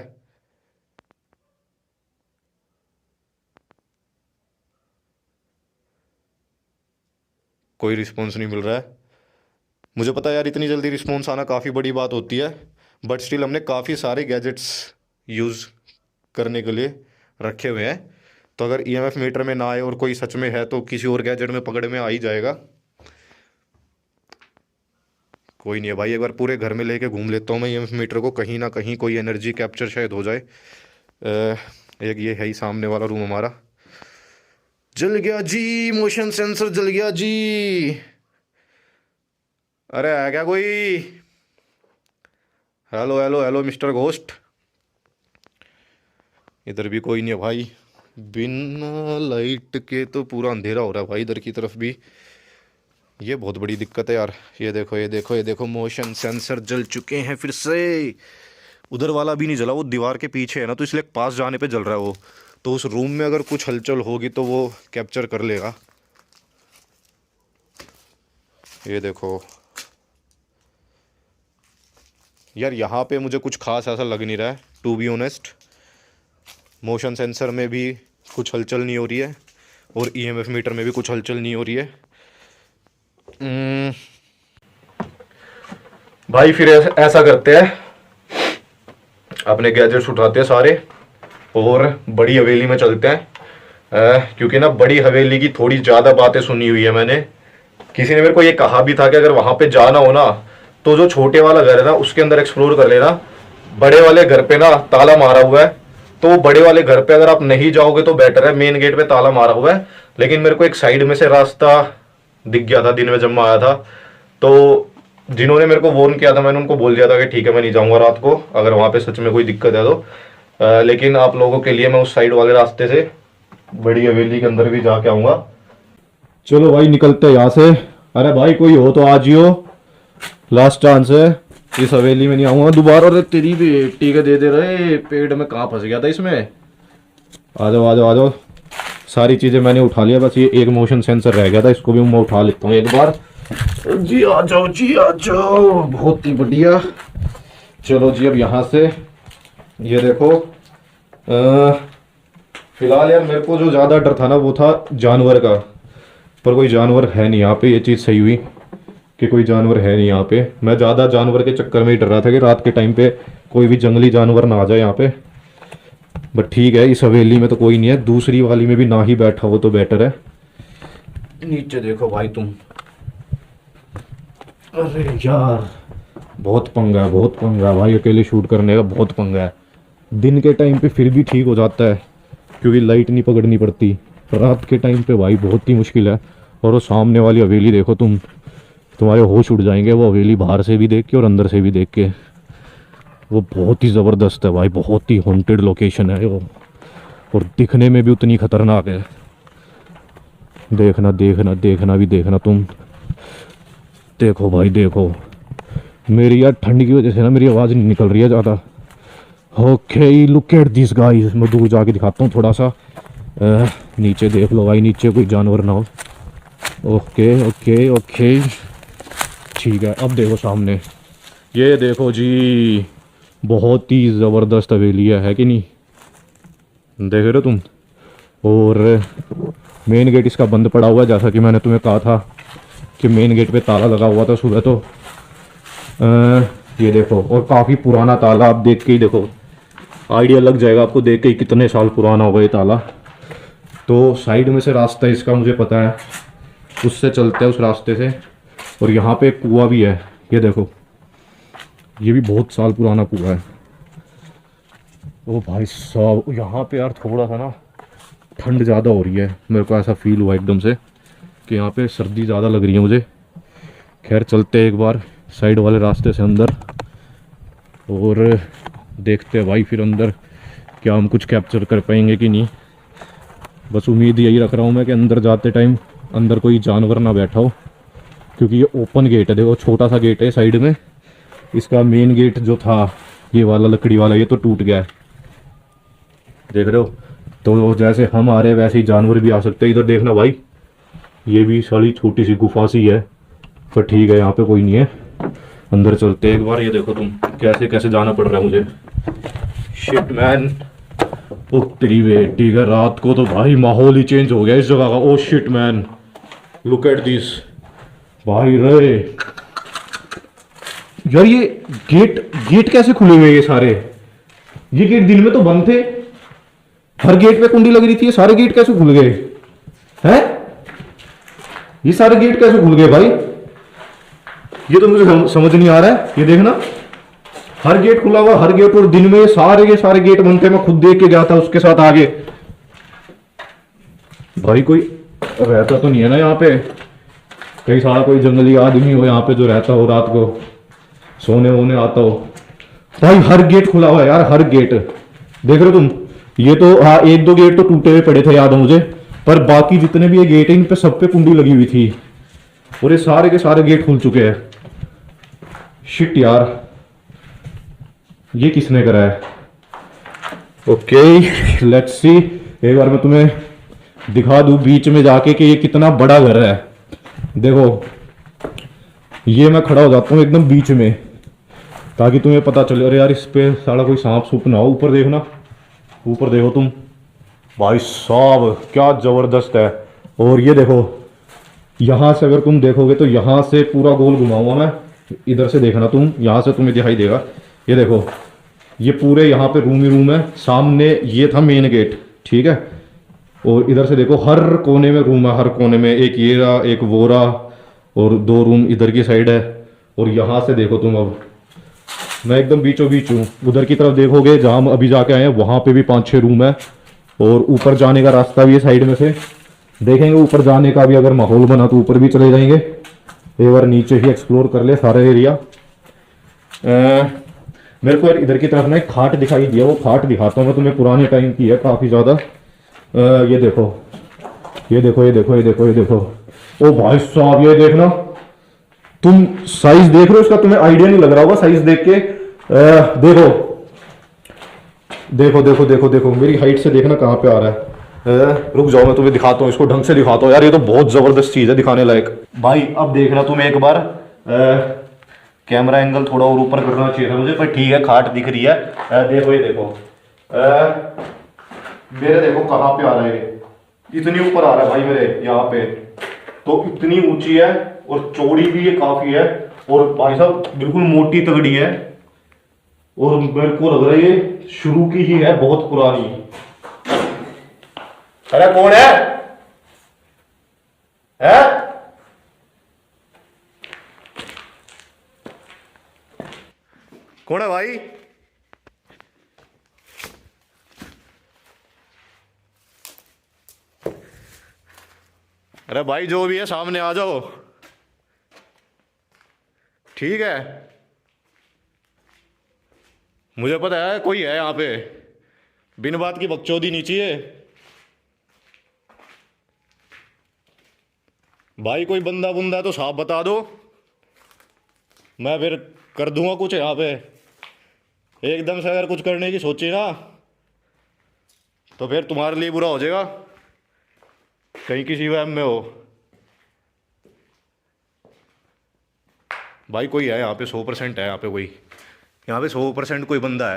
कोई रिस्पॉन्स नहीं मिल रहा है। मुझे पता है यार इतनी जल्दी रिस्पॉन्स आना काफ़ी बड़ी बात होती है, बट स्टिल हमने काफ़ी सारे गैजेट्स यूज़ करने के लिए रखे हुए हैं, तो अगर ईएमएफ मीटर में ना आए और कोई सच में है तो किसी और गैजेट में पकड़ में आ ही जाएगा। कोई नहीं है भाई, एक बार पूरे घर में लेके घूम लेता हूँ मैं ईएमएफ मीटर को, कहीं ना कहीं कोई एनर्जी कैप्चर शायद हो जाए। एक ये है ही सामने वाला रूम हमारा। जल गया जी, मोशन सेंसर जल गया जी। अरे है क्या कोई? Hello hello hello mister ghost. इधर भी कोई नहीं है भाई, बिना लाइट के तो पूरा अंधेरा हो रहा है भाई इधर की तरफ भी। ये बहुत बड़ी दिक्कत है यार। ये देखो ये देखो ये देखो, मोशन सेंसर जल चुके हैं फिर से। उधर वाला भी नहीं जला, वो दीवार के पीछे है ना, तो इसलिए पास जाने पे जल रहा है वो, तो उस रूम में अगर कुछ हलचल होगी तो वो कैप्चर कर लेगा। ये देखो यार, यहाँ पे मुझे कुछ खास ऐसा लग नहीं रहा है to be honest. Motion sensor में भी कुछ हलचल नहीं हो रही है और ईएमएफ मीटर में भी कुछ हलचल नहीं हो रही है। भाई फिर ऐसा करते हैं, अपने गैजेट्स उठाते हैं सारे और बड़ी हवेली में चलते हैं। क्योंकि ना बड़ी हवेली की थोड़ी ज़्यादा बातें सुनी हुई है मैंने। किसी ने मेरे को ये कहा भी था कि अगर वहाँ पे जाना हो ना तो जो छोटे वाला घर है ना उसके अंदर एक्सप्लोर कर लेना, बड़े वाले घर पे ना ताला मारा हुआ है, तो बड़े वाले घर पे अगर आप नहीं जाओगे तो बेटर है। मेन गेट पे ताला मारा हुआ है, लेकिन मेरे को एक साइड में से रास्ता दिख गया था दिन में जब मैं आया था, तो जिन्होंने मेरे को वॉर्न किया था मैंने उनको बोल दिया था कि ठीक है मैं नहीं जाऊंगा रात को, अगर वहाँ पे सच में कोई दिक्कत है तो। लेकिन आप लोगों के लिए मैं उस साइड वाले रास्ते से बड़ी हवेली के अंदर भी जाके आऊँगा। चलो भाई निकलते हैं यहाँ से। अरे भाई कोई हो तो आ जियो, लास्ट चांस है, इस हवेली में नहीं आऊँगा दोबारा। अरे तेरी बेटी के दे रहे, पेड़ में कहाँ फंस गया था इसमें। आ जाओ आ जाओ आ जाओ, सारी चीज़ें मैंने उठा लिया, बस ये एक मोशन सेंसर रह गया था, इसको भी मैं उठा लेता हूँ एक बार। जी आ जाओ जी आ जाओ, बहुत ही बढ़िया। चलो जी अब यहाँ से ये देखो, फिलहाल यार मेरे को जो ज़्यादा डर था ना वो था जानवर का, पर कोई जानवर है नहीं यहाँ पे। ये चीज़ सही हुई कि कोई जानवर है नहीं यहाँ पे। मैं ज़्यादा जानवर के चक्कर में ही डर रहा था कि रात के टाइम पे कोई भी जंगली जानवर ना आ जाए यहाँ पे। बट ठीक है, इस हवेली में तो कोई नहीं है, दूसरी वाली में भी ना ही बैठा हो तो बेटर है। नीचे देखो भाई तुम, अरे यार बहुत पंगा है, बहुत पंगा है भाई, अकेले शूट करने का बहुत पंगा है। दिन के टाइम पे फिर भी ठीक हो जाता है क्योंकि लाइट नहीं पकड़नी पड़ती, रात के टाइम पे भाई बहुत ही मुश्किल है। और वो सामने वाली हवेली देखो तुम, तुम्हारे होश उड़ जाएंगे वो हवेली बाहर से भी देख के और अंदर से भी देख के। वो बहुत ही ज़बरदस्त है भाई, बहुत ही हॉन्टेड लोकेशन है वो, और दिखने में भी उतनी खतरनाक है। देखना देखना देखना भी देखना तुम, देखो भाई देखो। मेरी यार ठंड की वजह से ना मेरी आवाज़ नहीं निकल रही है ज़्यादा। Okay look at this guys, मैं दूर जाके दिखाता हूँ थोड़ा सा। नीचे देख लो भाई, नीचे कोई जानवर ना हो। ओके ओके ओके ठीक है, अब देखो सामने, ये देखो जी, बहुत ही ज़बरदस्त हवेली है कि नहीं, देख रहे हो तुम। और मेन गेट इसका बंद पड़ा हुआ है, जैसा कि मैंने तुम्हें कहा था कि मेन गेट पे ताला लगा हुआ था सुबह। तो ये देखो, और काफ़ी पुराना ताला, आप देख के ही देखो आइडिया लग जाएगा आपको देख के ही कितने साल पुराना होगा ये ताला। तो साइड में से रास्ता इसका मुझे पता है, उससे चलते हैं उस रास्ते से। और यहाँ पे एक कुआं भी है, ये देखो, ये भी बहुत साल पुराना कुआं है। ओ भाई साहब, यहाँ पे यार थोड़ा सा ना ठंड ज़्यादा हो रही है, मेरे को ऐसा फील हुआ एकदम से कि यहाँ पे सर्दी ज़्यादा लग रही है मुझे। खैर चलते हैं एक बार साइड वाले रास्ते से अंदर और देखते हैं भाई फिर अंदर क्या हम कुछ कैप्चर कर पाएंगे कि नहीं। बस उम्मीद यही रख रहा हूँ मैं कि अंदर जाते टाइम अंदर कोई जानवर ना बैठा हो, क्योंकि ये ओपन गेट है। देखो छोटा सा गेट है साइड में, इसका मेन गेट जो था ये वाला लकड़ी वाला ये तो टूट गया है, देख रहे हो। तो जैसे हम आ रहे हैं वैसे ही जानवर भी आ सकते हैं। इधर देखना भाई, ये भी सारी छोटी सी गुफा सी है, पर ठीक है यहाँ पे कोई नहीं है। अंदर चलते हैं एक बार। ये देखो तुम कैसे कैसे जाना पड़ रहा है मुझे। शिट मैन, ओ तेरी बेटी का, रात को तो भाई माहौल ही चेंज हो गया इस जगह का। Oh shit man, look at this भाई रे। यार ये गेट गेट कैसे खुले हुए ये सारे? ये गेट दिन में तो बंद थे, हर गेट पे कुंडी लग रही थी, ये सारे गेट कैसे खुल गए हैं? ये सारे गेट कैसे खुल गए भाई? ये तो मुझे समझ नहीं आ रहा है। ये देखना हर गेट खुला हुआ, हर गेट, और दिन में ये सारे गेट बंद थे। मैं खुद देख के गया था उसके साथ आगे। भाई कोई रहता तो नहीं है ना यहाँ पे? कई सारा कोई जंगली आदमी हो यहाँ पे जो रहता हो, रात को सोने वोने आता हो। भाई हर गेट खुला हुआ है यार, हर गेट देख रहे हो तुम। ये तो हाँ, एक दो गेट तो टूटे हुए पड़े थे याद है मुझे, पर बाकी जितने भी ये गेट है इन पे सब पे कुंडी लगी हुई थी, और ये सारे के सारे गेट खुल चुके हैं। शिट यार, ये किसने करा है? Okay let's see. एक बार मैं तुम्हें दिखा दूं बीच में जाके कि ये कितना बड़ा घर है। देखो ये मैं खड़ा हो जाता हूँ एकदम बीच में ताकि तुम्हें पता चले। अरे यार इस पे सारा कोई सांप सूप ना हो। ऊपर देखना, ऊपर देखो तुम भाई साहब, क्या जबरदस्त है। और ये देखो यहां से अगर तुम देखोगे तो यहां से पूरा गोल घुमाऊंगा मैं, इधर से देखना तुम, यहां से तुम्हें दिखाई देगा। ये देखो ये पूरे यहाँ पे रूम ही रूम है। सामने ये था मेन गेट, ठीक है, और इधर से देखो हर कोने में रूम है, हर कोने में। एक ये रहा, एक वो रहा, और दो रूम इधर की साइड है। और यहाँ से देखो तुम, अब मैं एकदम बीचों बीच हूँ। उधर की तरफ देखोगे जहाँ हम अभी जाके आए हैं वहाँ पे भी 5-6 रूम है, और ऊपर जाने का रास्ता भी है साइड में से। देखेंगे ऊपर जाने का भी अगर माहौल बना तो ऊपर भी चले जाएंगे। एक बार नीचे ही एक्सप्लोर कर ले सारा एरिया। मेरे को इधर की तरफ ना एक खाट दिखाई दिया, वो खाट दिखाता हूँ मैं तुम्हें। पुराने टाइम की है काफ़ी ज़्यादा। ये देखो ये देखो ये देखो ये देखो ये देखो। ओ भाई साहब ये देखना तुम, साइज देख रहे हो इसका? तुम्हें आइडिया नहीं लग रहा होगा साइज देख के। देखो देखो देखो देखो देखो, मेरी हाइट से देखना कहाँ पे आ रहा है। रुक जाओ मैं तुम्हें दिखाता हूँ, इसको ढंग से दिखाता हूँ यार। ये तो बहुत जबरदस्त चीज है दिखाने लायक। भाई अब देखना तुम एक बार, कैमरा एंगल थोड़ा और ऊपर करना चाहिए था मुझे, पर ठीक है खाट दिख रही है। देखो ये देखो, मेरे देखो कहाँ पे आ रहा है ये, इतनी ऊपर आ रहा है भाई मेरे यहाँ पे। तो इतनी ऊंची है और चौड़ी भी ये काफी है, और भाई साहब बिल्कुल मोटी तगड़ी है। और मेरे को लग रहा है ये शुरू की ही है, बहुत पुरानी। अरे कौन है? कौन है भाई? अरे भाई जो भी है सामने आ जाओ, ठीक है? मुझे पता है कोई है यहाँ पे, बिन बात की बकचोदी नहीं चाहिए। भाई कोई बंदा बुंदा है तो साफ बता दो, मैं फिर कर दूंगा कुछ यहाँ पे। एकदम से अगर कुछ करने की सोची ना तो फिर तुम्हारे लिए बुरा हो जाएगा, कहीं किसी वहम में हो। भाई कोई है यहाँ पे, 100% है यहाँ पे कोई, यहाँ पे 100% कोई बंदा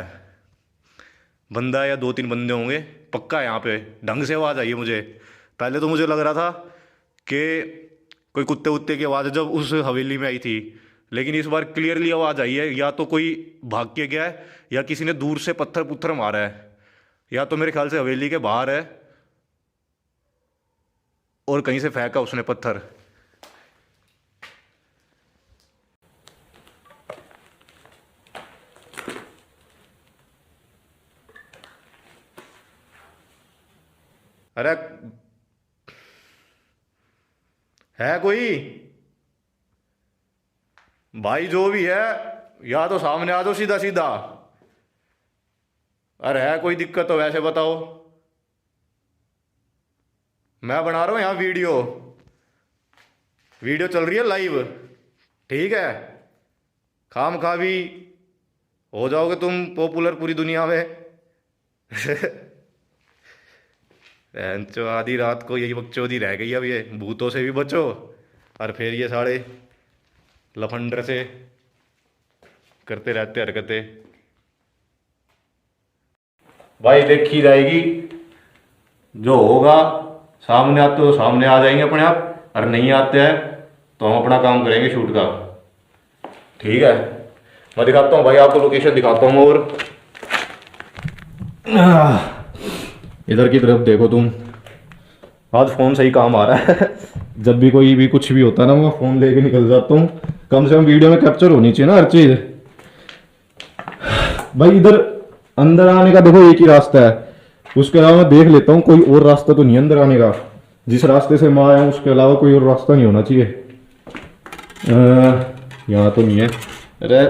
है या 2-3 बंदे होंगे पक्का है यहाँ पे। ढंग से आवाज़ आई है मुझे। पहले तो मुझे लग रहा था कि कोई कुत्ते उत्ते की आवाज़ जब उस हवेली में आई थी, लेकिन इस बार क्लियरली आवाज़ आई है। या तो कोई भाग के गया है या किसी ने दूर से पत्थर पुत्थर मारा है, या तो मेरे ख्याल से हवेली के बाहर है और कहीं से फेंका उसने पत्थर। अरे है कोई भाई? जो भी है या तो सामने आ जाओ सीधा सीधा। अरे है कोई दिक्कत तो वैसे बताओ। मैं बना रहा हूं यहाँ वीडियो चल रही है लाइव, ठीक है? खाम खा भी हो जाओगे तुम पॉपुलर पूरी दुनिया में। आधी रात को यही बकचोदी रह गई। अब ये भूतों से भी बचो और फिर ये सारे लफंडर से करते रहते हरकतें। भाई देखी जाएगी, जो होगा सामने आते हो सामने आ जाएंगे अपने आप, और नहीं आते हैं तो हम अपना काम करेंगे शूट का, ठीक है? मैं दिखाता हूँ भाई आपको, लोकेशन दिखाता हूँ। और इधर की तरफ देखो तुम, आज फ़ोन सही काम आ रहा है। जब भी कोई भी कुछ भी होता है ना, मैं फ़ोन लेके निकल जाता हूँ। कम से कम वीडियो में कैप्चर होनी चाहिए ना हर चीज़। भाई इधर अंदर आने का देखो एक ही रास्ता है, उसके अलावा मैं देख लेता हूँ कोई और रास्ता तो नहीं अंदर आने का। जिस रास्ते से मैं आया हूँ उसके अलावा कोई और रास्ता नहीं होना चाहिए। यहाँ तो नहीं है। अरे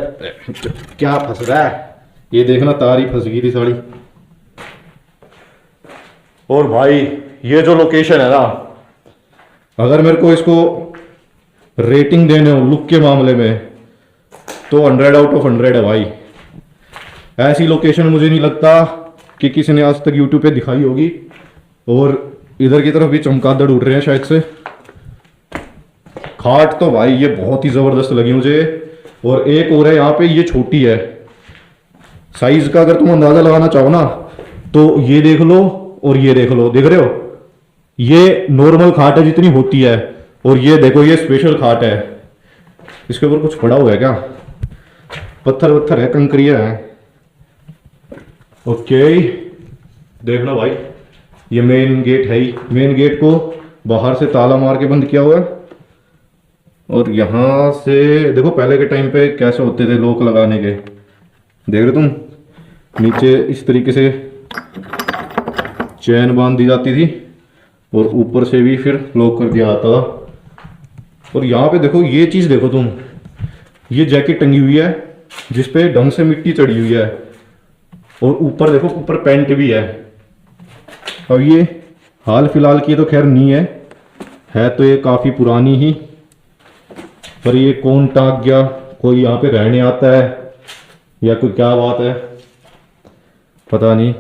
क्या फंस रहा है? ये देखना, तार ही फंस गई थी साड़ी। और भाई ये जो लोकेशन है ना, अगर मेरे को इसको रेटिंग देने हो लुक के मामले में तो 100 आउट ऑफ 100 है भाई। ऐसी लोकेशन मुझे नहीं लगता कि किसी ने आज तक यूट्यूब पे दिखाई होगी। और इधर की तरफ भी चमगादड़ उड़ रहे हैं शायद से। खाट तो भाई ये बहुत ही ज़बरदस्त लगी मुझे। और एक और है यहाँ पे, ये छोटी है साइज का। अगर तुम अंदाज़ा लगाना चाहो ना तो ये देख लो और ये देख लो, देख रहे हो? ये नॉर्मल खाट है जितनी होती है, और ये देखो ये स्पेशल खाट है। इसके ऊपर कुछ पड़ा हुआ है क्या? पत्थर वत्थर है, कंकरिया है। ओके देखना भाई, ये मेन गेट है ही। मेन गेट को बाहर से ताला मार के बंद किया हुआ है। और यहाँ से देखो पहले के टाइम पे कैसे होते थे लॉक लगाने के, देख रहे तुम? नीचे इस तरीके से चैन बांध दी जाती थी और ऊपर से भी फिर लॉक कर दिया जाता था। और यहाँ पे देखो ये चीज़ देखो तुम, ये जैकेट टंगी हुई है जिस पे ढंग से मिट्टी चढ़ी हुई है। और ऊपर देखो, ऊपर पैंट भी है। अब ये हाल फिलहाल की तो खैर नहीं है तो ये काफ़ी पुरानी ही। पर ये कौन टाक गया, कोई यहाँ पे रहने आता है या कोई क्या बात है पता नहीं।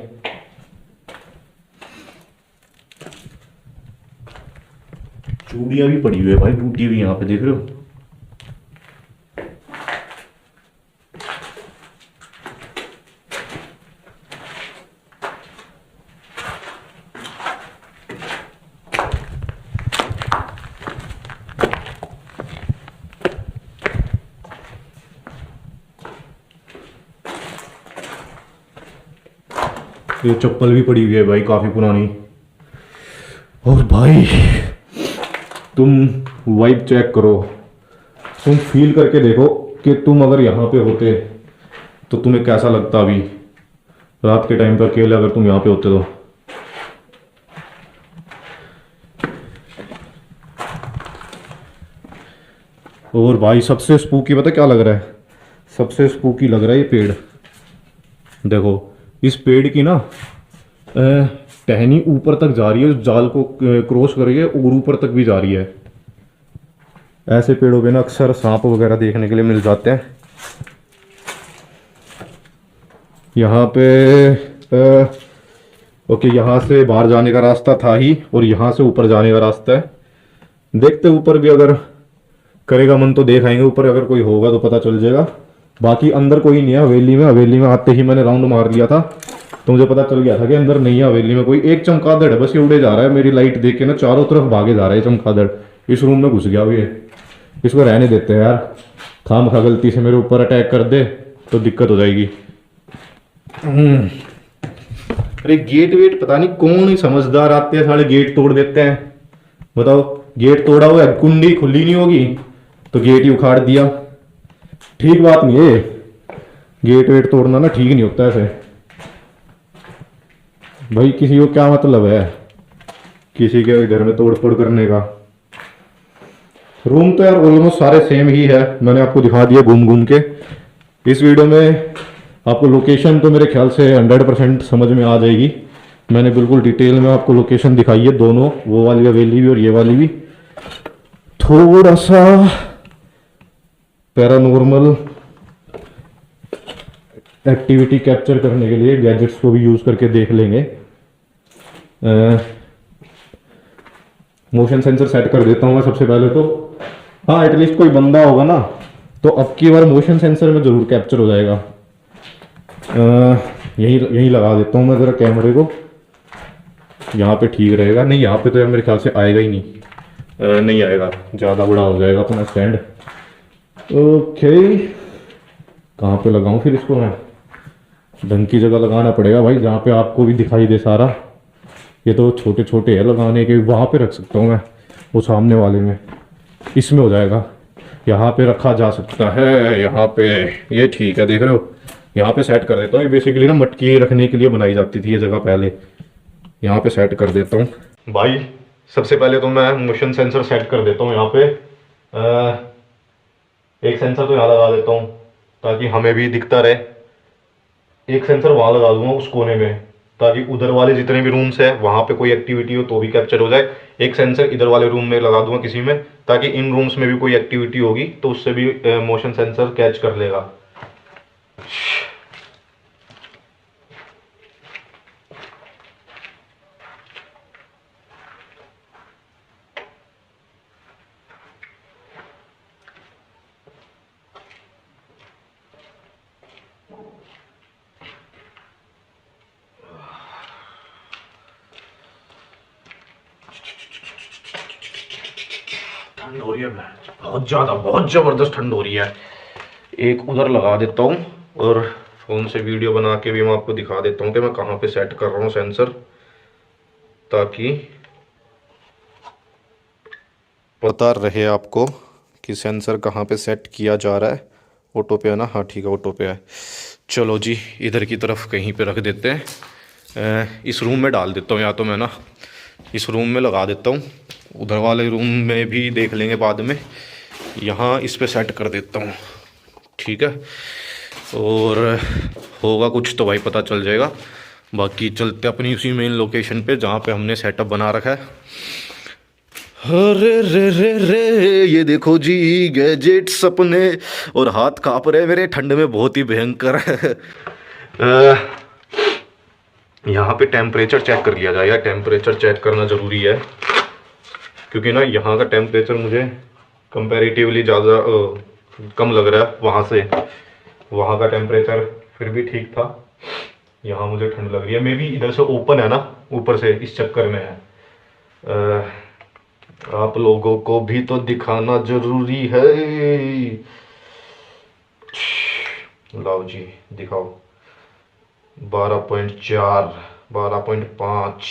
चूड़ियाँ भी पड़ी हुई है भाई, टूटी हुई, यहाँ पे देख रहे हो? ये चप्पल भी पड़ी हुई है भाई, काफी पुरानी। और भाई तुम वाइब चेक करो, तुम फील करके देखो कि तुम अगर यहाँ पे होते तो तुम्हें कैसा लगता। अभी रात के टाइम पर अकेले अगर तुम यहाँ पे होते तो। और भाई सबसे स्पूकी पता क्या लग रहा है? सबसे स्पूकी लग रहा है ये पेड़। देखो इस पेड़ की ना टहनी ऊपर तक जा रही है, उस जाल को क्रॉस कर रही है और ऊपर तक भी जा रही है। ऐसे पेड़ों पे ना अक्सर सांप वगैरह देखने के लिए मिल जाते हैं। यहाँ पे ओके, यहाँ से बाहर जाने का रास्ता था ही और यहाँ से ऊपर जाने का रास्ता है। देखते ऊपर भी अगर करेगा मन तो देख आएंगे, ऊपर अगर कोई होगा तो पता चल जाएगा। बाकी अंदर कोई नहीं है हवेली में आते ही मैंने राउंड मार लिया था तो मुझे पता चल गया था कि अंदर नहीं है हवेली में कोई। एक चमगादड़ है बस, ये उड़े जा रहा है। मेरी लाइट देख के ना चारों तरफ भागे जा रहा है चमगादड़। इस रूम में घुस गया हुई है, इसको रहने देते हैं यार। खाम खा गलती से मेरे ऊपर अटैक कर दे तो दिक्कत हो जाएगी। अरे गेट वेट पता नहीं कौन ही समझदार आते हैं, सारे गेट तोड़ देते हैं। बताओ, गेट तोड़ा हुआ है, कुंडी खुली नहीं होगी तो गेट ही उखाड़ दिया। ठीक बात नहीं है, गेट वेट तोड़ना ना ठीक नहीं होता ऐसे। भाई किसी को क्या मतलब है? किसी के घर में तोड़ फोड़ करने का। रूम तो यार ऑलमोस्ट सारे सेम ही है, मैंने आपको दिखा दिया घूम घूम के। इस वीडियो में आपको लोकेशन तो मेरे ख्याल से 100% समझ में आ जाएगी। मैंने बिल्कुल डिटेल में आपको लोकेशन दिखाई है, दोनों, वो वाली हवेली भी और ये वाली भी। थोड़ा सा पैरानॉर्मल एक्टिविटी कैप्चर करने के लिए गैजेट्स को भी यूज करके देख लेंगे। मोशन सेंसर सेट कर देता हूँ मैं सबसे पहले तो। हाँ, एटलीस्ट कोई बंदा होगा ना तो अब की बार मोशन सेंसर में जरूर कैप्चर हो जाएगा। यही यही लगा देता हूँ मैं ज़रा कैमरे को, यहाँ पे ठीक रहेगा। नहीं, यहाँ पे तो यार मेरे ख्याल से आएगा ही नहीं, नहीं आएगा, ज़्यादा बड़ा हो जाएगा अपना स्टैंड। ओके, कहाँ पे लगाऊँ फिर इसको मैं? ढंग की जगह लगाना पड़ेगा भाई, जहाँ पे आपको भी दिखाई दे सारा। ये तो छोटे छोटे है लगाने के, वहाँ पे रख सकता हूँ मैं, वो सामने वाले में, इसमें हो जाएगा। यहाँ पे रखा जा सकता है, यहाँ पे, ये ठीक है, देख रहे हो, यहाँ पे सेट कर देता हूँ। ये बेसिकली ना मटकी रखने के लिए बनाई जाती थी ये जगह पहले, यहाँ पे सेट कर देता हूँ भाई। सबसे पहले तो मैं मोशन सेंसर सेट कर देता हूँ यहाँ पे। एक सेंसर तो यहाँ लगा देता हूँ ताकि हमें भी दिखता रहे, एक सेंसर वहाँ लगा दूंगा उस कोने में ताकि उधर वाले जितने भी रूम्स है वहाँ पे कोई एक्टिविटी हो तो भी कैप्चर हो जाए। एक सेंसर इधर वाले रूम में लगा दूंगा किसी में, ताकि इन रूम्स में भी कोई एक्टिविटी होगी तो उससे भी मोशन सेंसर कैच कर लेगा। ठंड हो रही है, बहुत ज़्यादा, बहुत ज़बरदस्त ठंड हो रही है। एक उधर लगा देता हूँ और फ़ोन से वीडियो बना के भी मैं आपको दिखा देता हूँ कि मैं कहाँ पे सेट कर रहा हूँ सेंसर, ताकि पता रहे आपको कि सेंसर कहाँ पे सेट किया जा रहा है। ऑटो पे है ना? हाँ ठीक है, ऑटो पे है। चलो जी, इधर की तरफ कहीं पे रख देते हैं। इस रूम में डाल देता हूँ, या तो मैं ना इस रूम में लगा देता हूँ, उधर वाले रूम में भी देख लेंगे बाद में। यहाँ इस पे सेट कर देता हूँ, ठीक है। और होगा कुछ तो भाई पता चल जाएगा। बाकी चलते अपनी उसी मेन लोकेशन पे जहाँ पे हमने सेटअप बना रखा है। अरे रे रे रे, ये देखो जी गैजेट्स अपने, और हाथ कांप रहे मेरे ठंड में बहुत ही भयंकर है। यहाँ पे टेम्परेचर चेक कर लिया जाए यार, टेम्परेचर चेक करना ज़रूरी है, क्योंकि ना यहाँ का टेम्परेचर मुझे कंपैरेटिवली ज़्यादा कम लग रहा है वहाँ से। वहाँ का टेम्परेचर फिर भी ठीक था, यहाँ मुझे ठंड लग रही है। मे बी इधर से ओपन है ना, ऊपर से, इस चक्कर में है। आप लोगों को भी तो दिखाना ज़रूरी है। लाओ जी दिखाओ। 12.4, 12.5,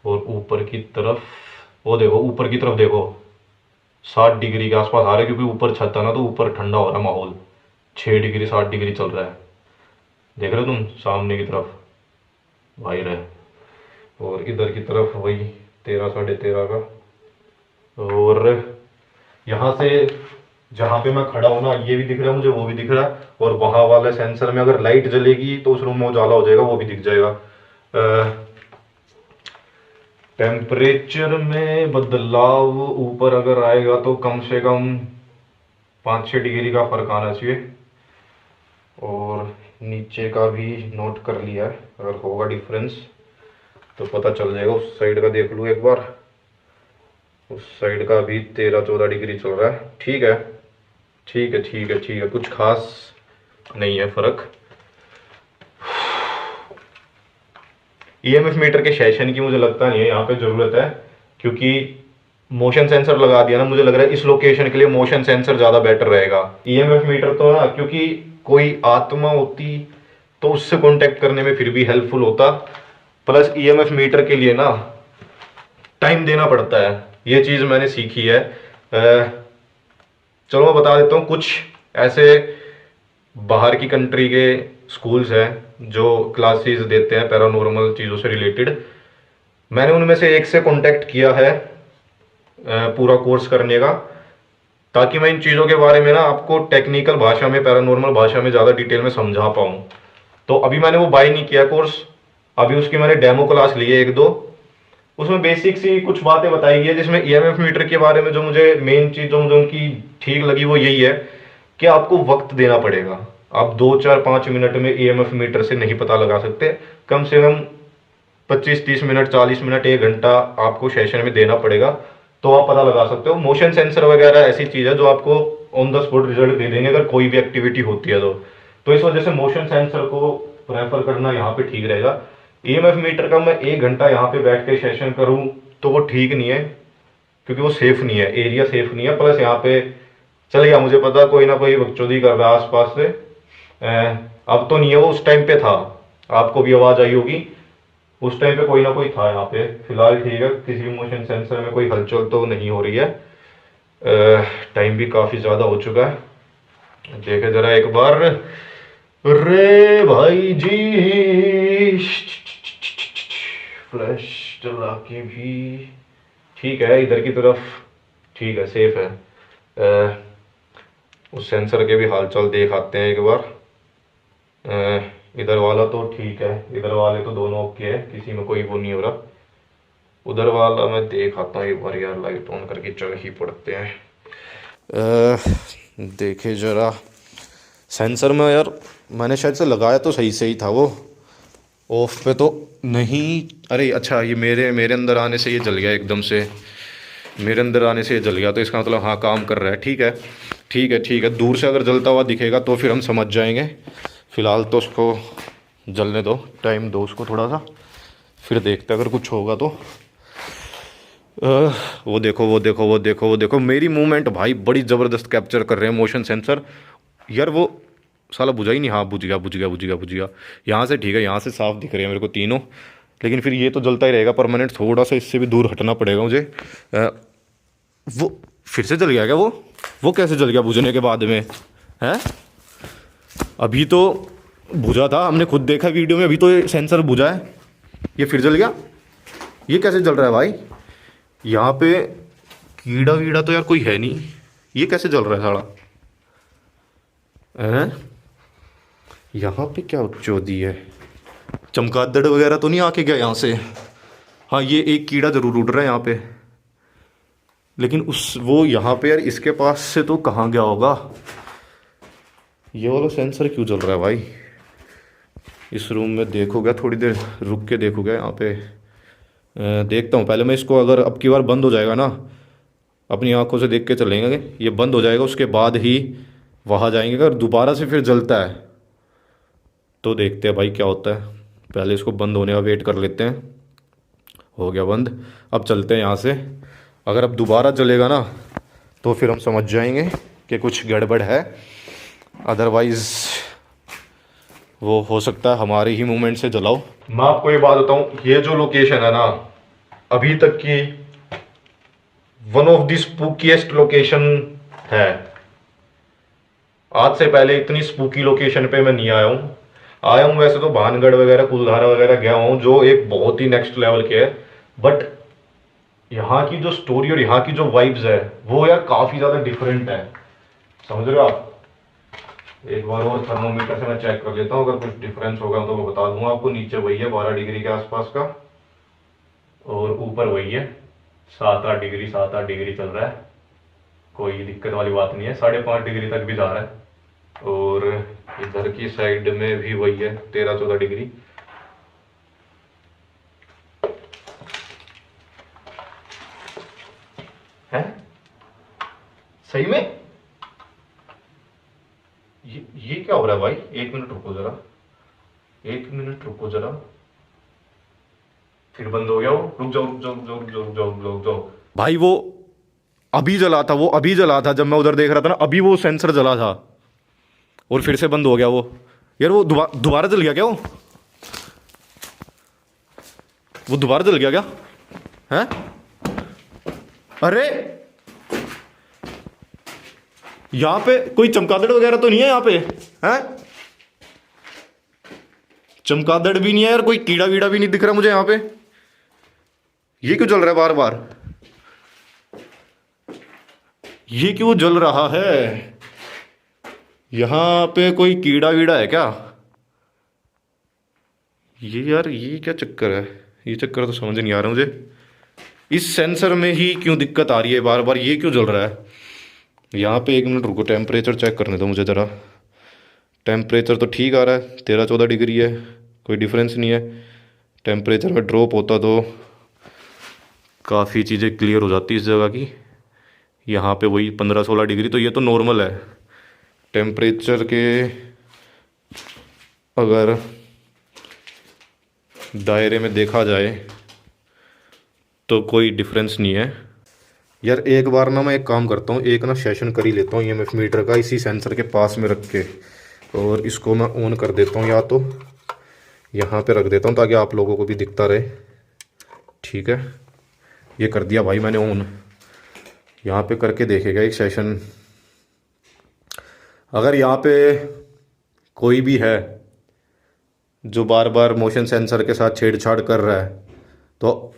और ऊपर की तरफ वो देखो, ऊपर की तरफ देखो 60 डिग्री के आसपास आ रहा है, क्योंकि ऊपर छत है ना तो ऊपर ठंडा हो रहा है माहौल। 6 डिग्री 7 डिग्री चल रहा है, देख रहे हो तुम सामने की तरफ बाहर है। और इधर की तरफ वही 13 साढ़े 13 का। और यहाँ से जहाँ पे मैं खड़ा हूँ ना, ये भी दिख रहा है मुझे, वो भी दिख रहा है। और वहाँ वाले सेंसर में अगर लाइट जलेगी तो उस रूम में उजाला हो जाएगा, वो भी दिख जाएगा। टेम्परेचर में बदलाव ऊपर अगर आएगा तो कम से कम 5-6 डिग्री का फर्क आना चाहिए। और नीचे का भी नोट कर लिया है, अगर होगा डिफरेंस तो पता चल जाएगा। उस साइड का देख लूँ एक बार, उस साइड का भी 13-14 डिग्री चल रहा है। ठीक है, ठीक है, ठीक है, ठीक है, कुछ खास नहीं है फर्क। ईएमएफ मीटर के सेशन की मुझे लगता नहीं है यहाँ पे ज़रूरत है, क्योंकि मोशन सेंसर लगा दिया ना, मुझे लग रहा है इस लोकेशन के लिए मोशन सेंसर ज़्यादा बेटर रहेगा। ईएमएफ मीटर तो ना, क्योंकि कोई आत्मा होती तो उससे कांटेक्ट करने में फिर भी हेल्पफुल होता, प्लस ईएमएफ मीटर के लिए ना टाइम देना पड़ता है, ये चीज़ मैंने सीखी है। चलो मैं बता देता हूँ, कुछ ऐसे बाहर की कंट्री के स्कूल्स हैं जो क्लासेस देते हैं पैरानॉर्मल चीज़ों से रिलेटेड, मैंने उनमें से एक से कांटेक्ट किया है पूरा कोर्स करने का, ताकि मैं इन चीज़ों के बारे में ना आपको टेक्निकल भाषा में, पैरानॉर्मल भाषा में ज़्यादा डिटेल में समझा पाऊँ। तो अभी मैंने वो बाय नहीं किया कोर्स, अभी उसकी मैंने डेमो क्लास ली है एक दो। उसमें बेसिक सी कुछ बातें बताई गई है, जिसमें ईएमएफ मीटर के बारे में जो मुझे मेन चीज़ जो मुझे उनकी ठीक लगी वो यही है कि आपको वक्त देना पड़ेगा। आप 2 4 5 मिनट में ईएमएफ मीटर से नहीं पता लगा सकते, कम से कम 25 30 मिनट 40 मिनट 1 घंटा आपको सेशन में देना पड़ेगा, तो आप पता लगा सकते हो। मोशन सेंसर वगैरह ऐसी चीज़ है जो आपको ऑन द स्पॉट रिजल्ट दे देंगे अगर कोई भी एक्टिविटी होती है तो इस वजह से मोशन सेंसर को प्रेफर करना यहाँ पे ठीक रहेगा। ईएमएफ मीटर का मैं 1 घंटा यहाँ पे बैठ के सेशन करूँ तो वो ठीक नहीं है, क्योंकि वो सेफ नहीं है, एरिया सेफ नहीं है। प्लस यहाँ पे चल गया, मुझे पता कोई ना कोई बकचोदी कर रहा है आसपास से। अब तो नहीं है, वो उस टाइम पे था, आपको भी आवाज़ आई होगी, उस टाइम पे कोई ना कोई था यहाँ पे। फिलहाल ठीक है, किसी भी मोशन सेंसर में कोई हलचल तो नहीं हो रही है। टाइम भी काफ़ी ज़्यादा हो चुका है, देखे जरा एक बार। रे भाई जी, फ्लैश चला के भी ठीक है, इधर की तरफ ठीक है, सेफ है। उस सेंसर के भी हालचाल देख आते हैं एक बार। इधर वाला तो ठीक है, इधर वाले तो दोनों ओके है, किसी में कोई वो नहीं हो रहा। उधर वाला मैं देख आता हूँ एक बार यार, लाइट ऑन करके चल ही पड़ते हैं। देखे जरा सेंसर में यार, मैंने शायद से लगाया तो सही से ही था, वो ऑफ पे तो नहीं। अरे अच्छा, ये मेरे अंदर आने से ये जल गया एकदम से, मेरे अंदर आने से ये जल गया, तो इसका मतलब हाँ काम कर रहा है। ठीक है ठीक है ठीक है, दूर से अगर जलता हुआ दिखेगा तो फिर हम समझ जाएंगे। फ़िलहाल तो उसको जलने दो, टाइम दो उसको थोड़ा सा, फिर देखते अगर कुछ होगा तो। वो देखो वो देखो वो देखो वो देखो, मेरी मूवमेंट भाई बड़ी ज़बरदस्त कैप्चर कर रहे हैं मोशन सेंसर। यार वो साला बुझा ही नहीं, हाँ बुझ गया बुझ गया बुझ गया बुझ गया। यहाँ से ठीक है, यहाँ से साफ दिख रहे हैं मेरे को तीनों, लेकिन फिर ये तो जलता ही रहेगा परमानेंट। थोड़ा सा इससे भी दूर हटना पड़ेगा मुझे। वो फिर से जल गया क्या? वो कैसे जल गया बुझने के बाद में? हैं, अभी तो बुझा था, हमने खुद देखा वीडियो में, अभी तो ये सेंसर बुझा है, ये फिर जल गया। ये कैसे जल रहा है भाई? यहाँ पे कीड़ा वीड़ा तो यार कोई है नहीं, ये कैसे जल रहा है साला? हैं, यहाँ पे क्या चौधी है? चमगादड़ वगैरह तो नहीं आके गया यहाँ से? हाँ, ये एक कीड़ा ज़रूर उड़ रहा है यहाँ पे, लेकिन वो यहाँ पे यार इसके पास से तो कहाँ गया होगा? ये वाला सेंसर क्यों जल रहा है भाई? इस रूम में देखोगे, थोड़ी देर रुक के देखोगे यहाँ पे। देखता हूँ पहले मैं इसको, अगर अब की बार बंद हो जाएगा ना, अपनी आंखों से देख के चलेंगे, ये बंद हो जाएगा उसके बाद ही वहाँ जाएंगे। अगर दोबारा से फिर जलता है तो देखते हैं भाई क्या होता है। पहले इसको बंद होने का वेट कर लेते हैं। हो गया बंद, अब चलते हैं यहाँ से। अगर अब दोबारा जलेगा ना तो फिर हम समझ जाएंगे कि कुछ गड़बड़ है, अदरवाइज़ वो हो सकता है हमारे ही मूवमेंट से जलाओ। मैं आपको ये बात बताऊं, ये जो लोकेशन है ना, अभी तक की वन ऑफ द स्पूकीएस्ट लोकेशन है। आज से पहले इतनी स्पूकी लोकेशन पे मैं नहीं आया हूँ वैसे तो भानगढ़ वगैरह, कुलधारा वगैरह गया हूँ, जो एक बहुत ही नेक्स्ट लेवल के है। बट यहाँ की जो स्टोरी और यहाँ की जो वाइब्स है वो यार काफ़ी ज़्यादा डिफरेंट है, समझ रहे हो आप? एक बार और थर्मोमीटर से मैं चेक कर लेता हूँ, अगर कुछ डिफरेंस होगा तो मैं बता दूंगा आपको। नीचे वही है 12 डिग्री के आसपास का, और ऊपर वही है 7 8 डिग्री चल रहा है। कोई दिक्कत वाली बात नहीं है, 5.5 डिग्री तक भी जा रहा है। और इधर की साइड में भी वही है 13 14 डिग्री। है सही में? ये क्या हो रहा है भाई? 1 मिनट रुको जरा, 1 मिनट रुको जरा, फिर बंद हो गया वो। रुक जाओ रुक जाओ रुक जाओ रुक जाओ रुक जाओ रुक जाओ भाई, वो अभी जला था, वो अभी जला था जब मैं उधर देख रहा था ना, अभी वो सेंसर जला था और फिर से बंद हो गया वो। यार वो दोबारा जल गया क्या? वो दोबारा जल गया क्या? हैं? अरे यहाँ पे कोई चमगादड़ वगैरह तो नहीं है यहाँ पे? हैं, चमगादड़ भी नहीं है यार, कोई कीड़ा वीड़ा भी नहीं दिख रहा मुझे यहाँ पे। ये क्यों जल रहा है बार बार? ये क्यों जल रहा है? यहाँ पे कोई कीड़ा वीड़ा है क्या? ये यार ये क्या चक्कर है? ये चक्कर तो समझ नहीं आ रहा मुझे। इस सेंसर में ही क्यों दिक्कत आ रही है बार बार? ये क्यों जल रहा है? यहाँ पे 1 मिनट रुको, टेम्परेचर चेक करने दो मुझे ज़रा। टेम्परेचर तो ठीक आ रहा है, 13-14 डिग्री है, कोई डिफरेंस नहीं है। टेम्परेचर में ड्रॉप होता तो काफ़ी चीज़ें क्लियर हो जाती इस जगह की। यहाँ पे वही 15-16 डिग्री, तो ये तो नॉर्मल है। टेम्परेचर के अगर दायरे में देखा जाए तो कोई डिफरेंस नहीं है। यार एक बार ना मैं एक काम करता हूँ, एक ना सेशन कर ही लेता हूँ ईएमएफ मीटर का इसी सेंसर के पास में रख के, और इसको मैं ऑन कर देता हूँ, या तो यहाँ पे रख देता हूँ ताकि आप लोगों को भी दिखता रहे। ठीक है, ये कर दिया भाई मैंने ऑन। यहाँ पे करके देखेगा एक सेशन। अगर यहाँ पे कोई भी है जो बार बार मोशन सेंसर के साथ छेड़छाड़ कर रहा है तो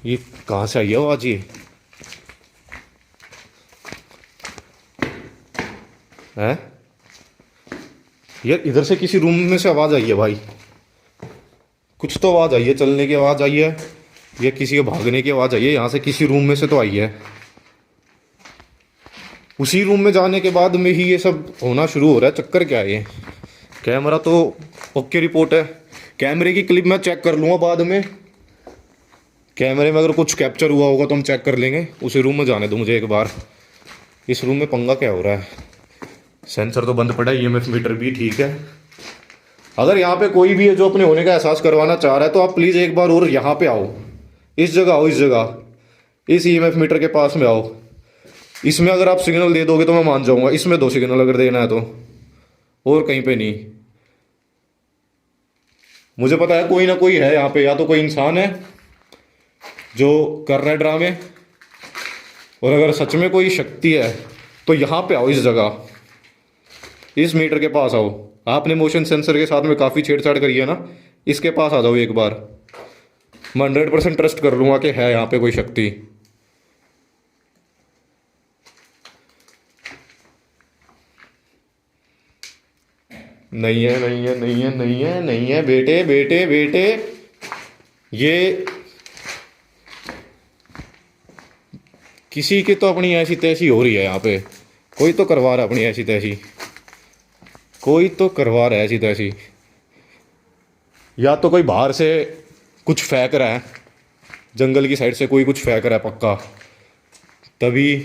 ये कहाँ से आई है आवाज़? ये है यार, इधर से किसी रूम में से आवाज़ आई है भाई। कुछ तो आवाज़ आई है, चलने की आवाज़ आई है या किसी के भागने की आवाज़ आई है। यहाँ से किसी रूम में से तो आई है। उसी रूम में जाने के बाद में ही ये सब होना शुरू हो रहा है। चक्कर क्या है ये? कैमरा तो ओके रिपोर्ट है, कैमरे की क्लिप मैं चेक कर लूँगा बाद में। कैमरे में अगर कुछ कैप्चर हुआ होगा तो हम चेक कर लेंगे। उसी रूम में जाने दो मुझे एक बार। इस रूम में पंगा क्या हो रहा है? सेंसर तो बंद पड़ा है, ईएमएफ मीटर भी ठीक है। अगर यहाँ पे कोई भी है जो अपने होने का एहसास करवाना चाह रहा है तो आप प्लीज़ एक बार और यहाँ पे आओ, इस जगह आओ, इस जगह, इस ईएमएफ मीटर के पास में आओ। इसमें अगर आप सिग्नल दे दोगे तो मैं मान जाऊँगा। इसमें 2 सिग्नल अगर देना है तो, और कहीं पे नहीं। मुझे पता है कोई ना कोई है यहाँ पे, या तो कोई इंसान है जो कर रहा है ड्रामे, और अगर सच में कोई शक्ति है तो यहाँ पे आओ, इस जगह, इस मीटर के पास आओ। आपने मोशन सेंसर के साथ में काफ़ी छेड़छाड़ करी है ना, इसके पास आ जाओ एक बार। मैं 100% ट्रस्ट कर लूँगा कि है यहाँ पे कोई शक्ति। नहीं है, नहीं है, नहीं है, नहीं है, नहीं है बेटे, बेटे, बेटे। ये किसी की तो अपनी ऐसी तैसी हो रही है यहाँ पे। कोई तो करवा रहा है अपनी ऐसी तैसी, कोई तो करवा रहा है ऐसी तैसी। या तो कोई बाहर से कुछ फेंक रहा है, जंगल की साइड से कोई कुछ फेंक रहा है पक्का, तभी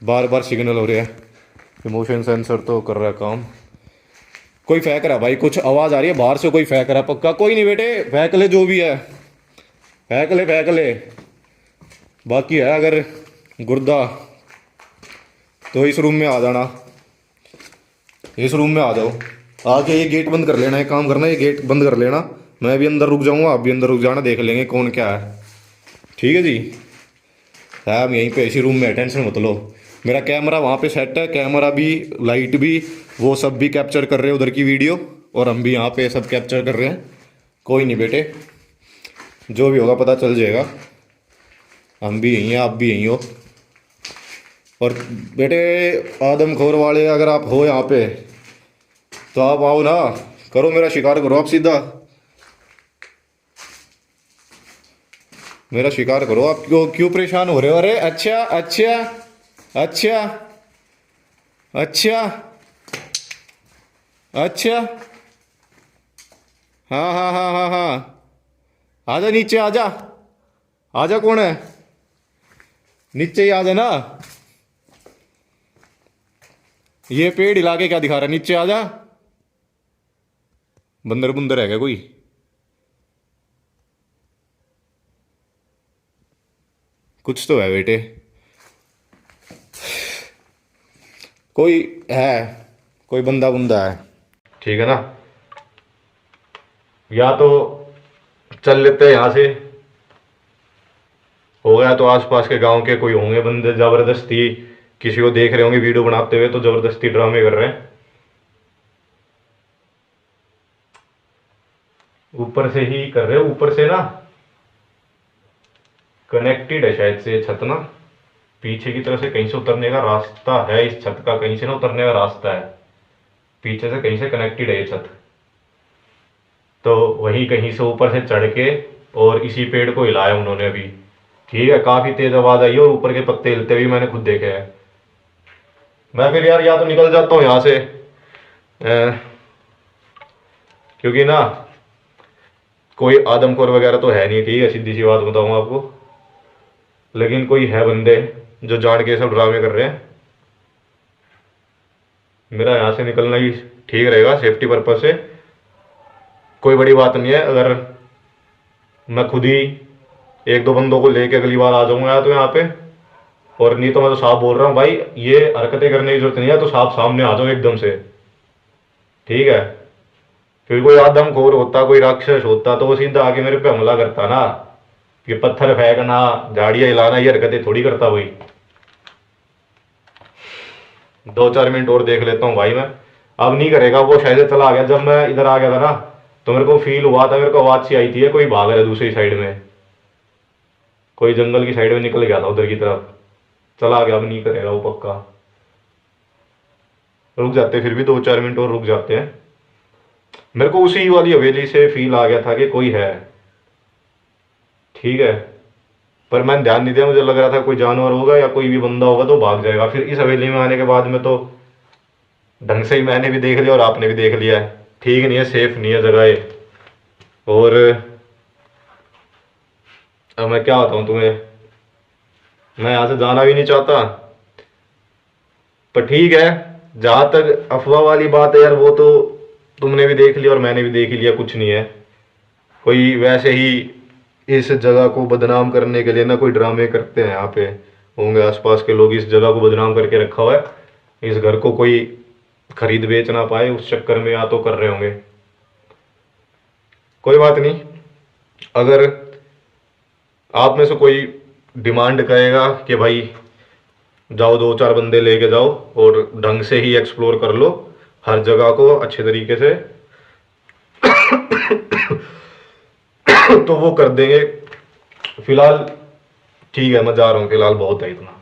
बार बार सिग्नल हो रहे हैं। मोशन सेंसर तो कर रहा है काम। कोई फेंक रहा है भाई, कुछ आवाज़ आ रही है बाहर से, कोई फेंक रहा है पक्का। कोई नहीं बेटे, फेंक ले जो भी है, फेंक ले, फेंक ले। बाकी है अगर गुर्दा तो इस रूम में आ जाना, इस रूम में आ जाओ। आके ये गेट बंद कर लेना, एक काम करना, ये गेट बंद कर लेना। मैं भी अंदर रुक जाऊंगा, आप भी अंदर रुक जाना, देख लेंगे कौन क्या है। ठीक है जी, हम यहीं पे इसी रूम में, टेंशन मत लो। मेरा कैमरा वहाँ पे सेट है, कैमरा भी, लाइट भी, वो सब भी कैप्चर कर रहे हैं उधर की वीडियो, और हम भी यहाँ पे सब कैप्चर कर रहे हैं। कोई नहीं बेटे, जो भी होगा पता चल जाएगा। हम भी यहीं हैं, आप भी यहीं हो। और बेटे आदमखोर वाले अगर आप हो यहाँ पे तो आप आओ ना, करो मेरा शिकार करो, आप सीधा मेरा शिकार करो। आप क्यों परेशान हो रहे हो? अरे अच्छा, अच्छा, अच्छा, अच्छा, अच्छा, हाँ, हाँ, हाँ, हाँ, हाँ, आजा नीचे, आजा, आजा। कौन है? नीचे ही आजा ना। ये पेड़ हिला के क्या दिखा रहा है? नीचे आजा। बंदर बुंदर है क्या कोई? कुछ तो है बेटे, कोई है, कोई बंदा बुंदा है। ठीक है ना, या तो चल लेते हैं यहाँ से। हो गया तो आसपास के गांव के कोई होंगे बंदे, जबरदस्ती किसी को देख रहे होंगे वीडियो बनाते हुए, तो जबरदस्ती ड्रामे कर रहे हैं। ऊपर से ही कर रहे हो, ऊपर से ना कनेक्टेड है शायद से ये छत ना, पीछे की तरफ से कहीं से उतरने का रास्ता है, इस छत का कहीं से ना उतरने का रास्ता है, पीछे से कहीं से कनेक्टेड है ये छत। तो वही कहीं से ऊपर से चढ़ के और इसी पेड़ को हिलाया उन्होंने अभी। ठीक है, काफी तेज आवाज आई और ऊपर के पत्ते हिलते भी मैंने खुद देखे हैं। मैं फिर यार या तो निकल जाता हूँ यहाँ से, क्योंकि ना कोई आदमखोर वगैरह तो है नहीं, ठीक है, सीधी सी बात बताऊँ आपको। लेकिन कोई है बंदे जो जान के सब ड्रामे कर रहे हैं। मेरा यहाँ से निकलना ही ठीक रहेगा सेफ्टी पर्पज से। कोई बड़ी बात नहीं है, अगर मैं खुद ही एक दो बंदों को लेके अगली बार आ जाऊंगा तो यहाँ पे, और नहीं तो मैं तो साफ बोल रहा हूँ भाई, ये हरकतें करने की जरूरत नहीं है, तो साफ सामने आ जाओ एकदम से, ठीक है। फिर कोई आदमखोर होता, कोई राक्षस होता तो वो सीधा आके मेरे पे हमला करता ना, ये पत्थर फेंकना, झाड़ियां हिलाना, ये हरकतें थोड़ी करता भाई। 2-4 मिनट और देख लेता हूँ भाई मैं, अब नहीं करेगा वो, शायद चला गया। जब मैं इधर आ गया था ना तो मेरे को फील हुआ था, मेरे को आवाज सी आई थी कोई भाग रहा है दूसरी साइड में, कोई जंगल की साइड में निकल गया था उधर की तरफ, चला गया। अब नहीं करेगा वो पक्का। रुक जाते फिर भी 2-4 मिनट और रुक जाते हैं। मेरे को उसी वाली हवेली से फील आ गया था कि कोई है, ठीक है, पर मैंने ध्यान नहीं दिया। मुझे लग रहा था कोई जानवर होगा या कोई भी बंदा होगा तो भाग जाएगा। फिर इस हवेली में आने के बाद में तो ढंग से ही मैंने भी देख लिया और आपने भी देख लिया है, ठीक नहीं है, सेफ नहीं है जगह ये। और अब मैं क्या बताऊं तुम्हें, मैं यहाँ से जाना भी नहीं चाहता, पर ठीक है, जहां तक अफवाह वाली बात है यार, वो तो तुमने भी देख लिया और मैंने भी देख लिया, कुछ नहीं है। कोई वैसे ही इस जगह को बदनाम करने के लिए ना कोई ड्रामे करते हैं, यहाँ पे होंगे आसपास के लोग इस जगह को बदनाम करके रखा हुआ है, इस घर को कोई खरीद बेच ना पाए उस चक्कर में या तो कर रहे होंगे। कोई बात नहीं, अगर आप में से कोई डिमांड करेगा कि भाई जाओ 2-4 बंदे लेके जाओ और ढंग से ही एक्सप्लोर कर लो हर जगह को अच्छे तरीके से, तो वो कर देंगे। फिलहाल ठीक है, मैं जा रहा हूँ, फिलहाल बहुत है इतना।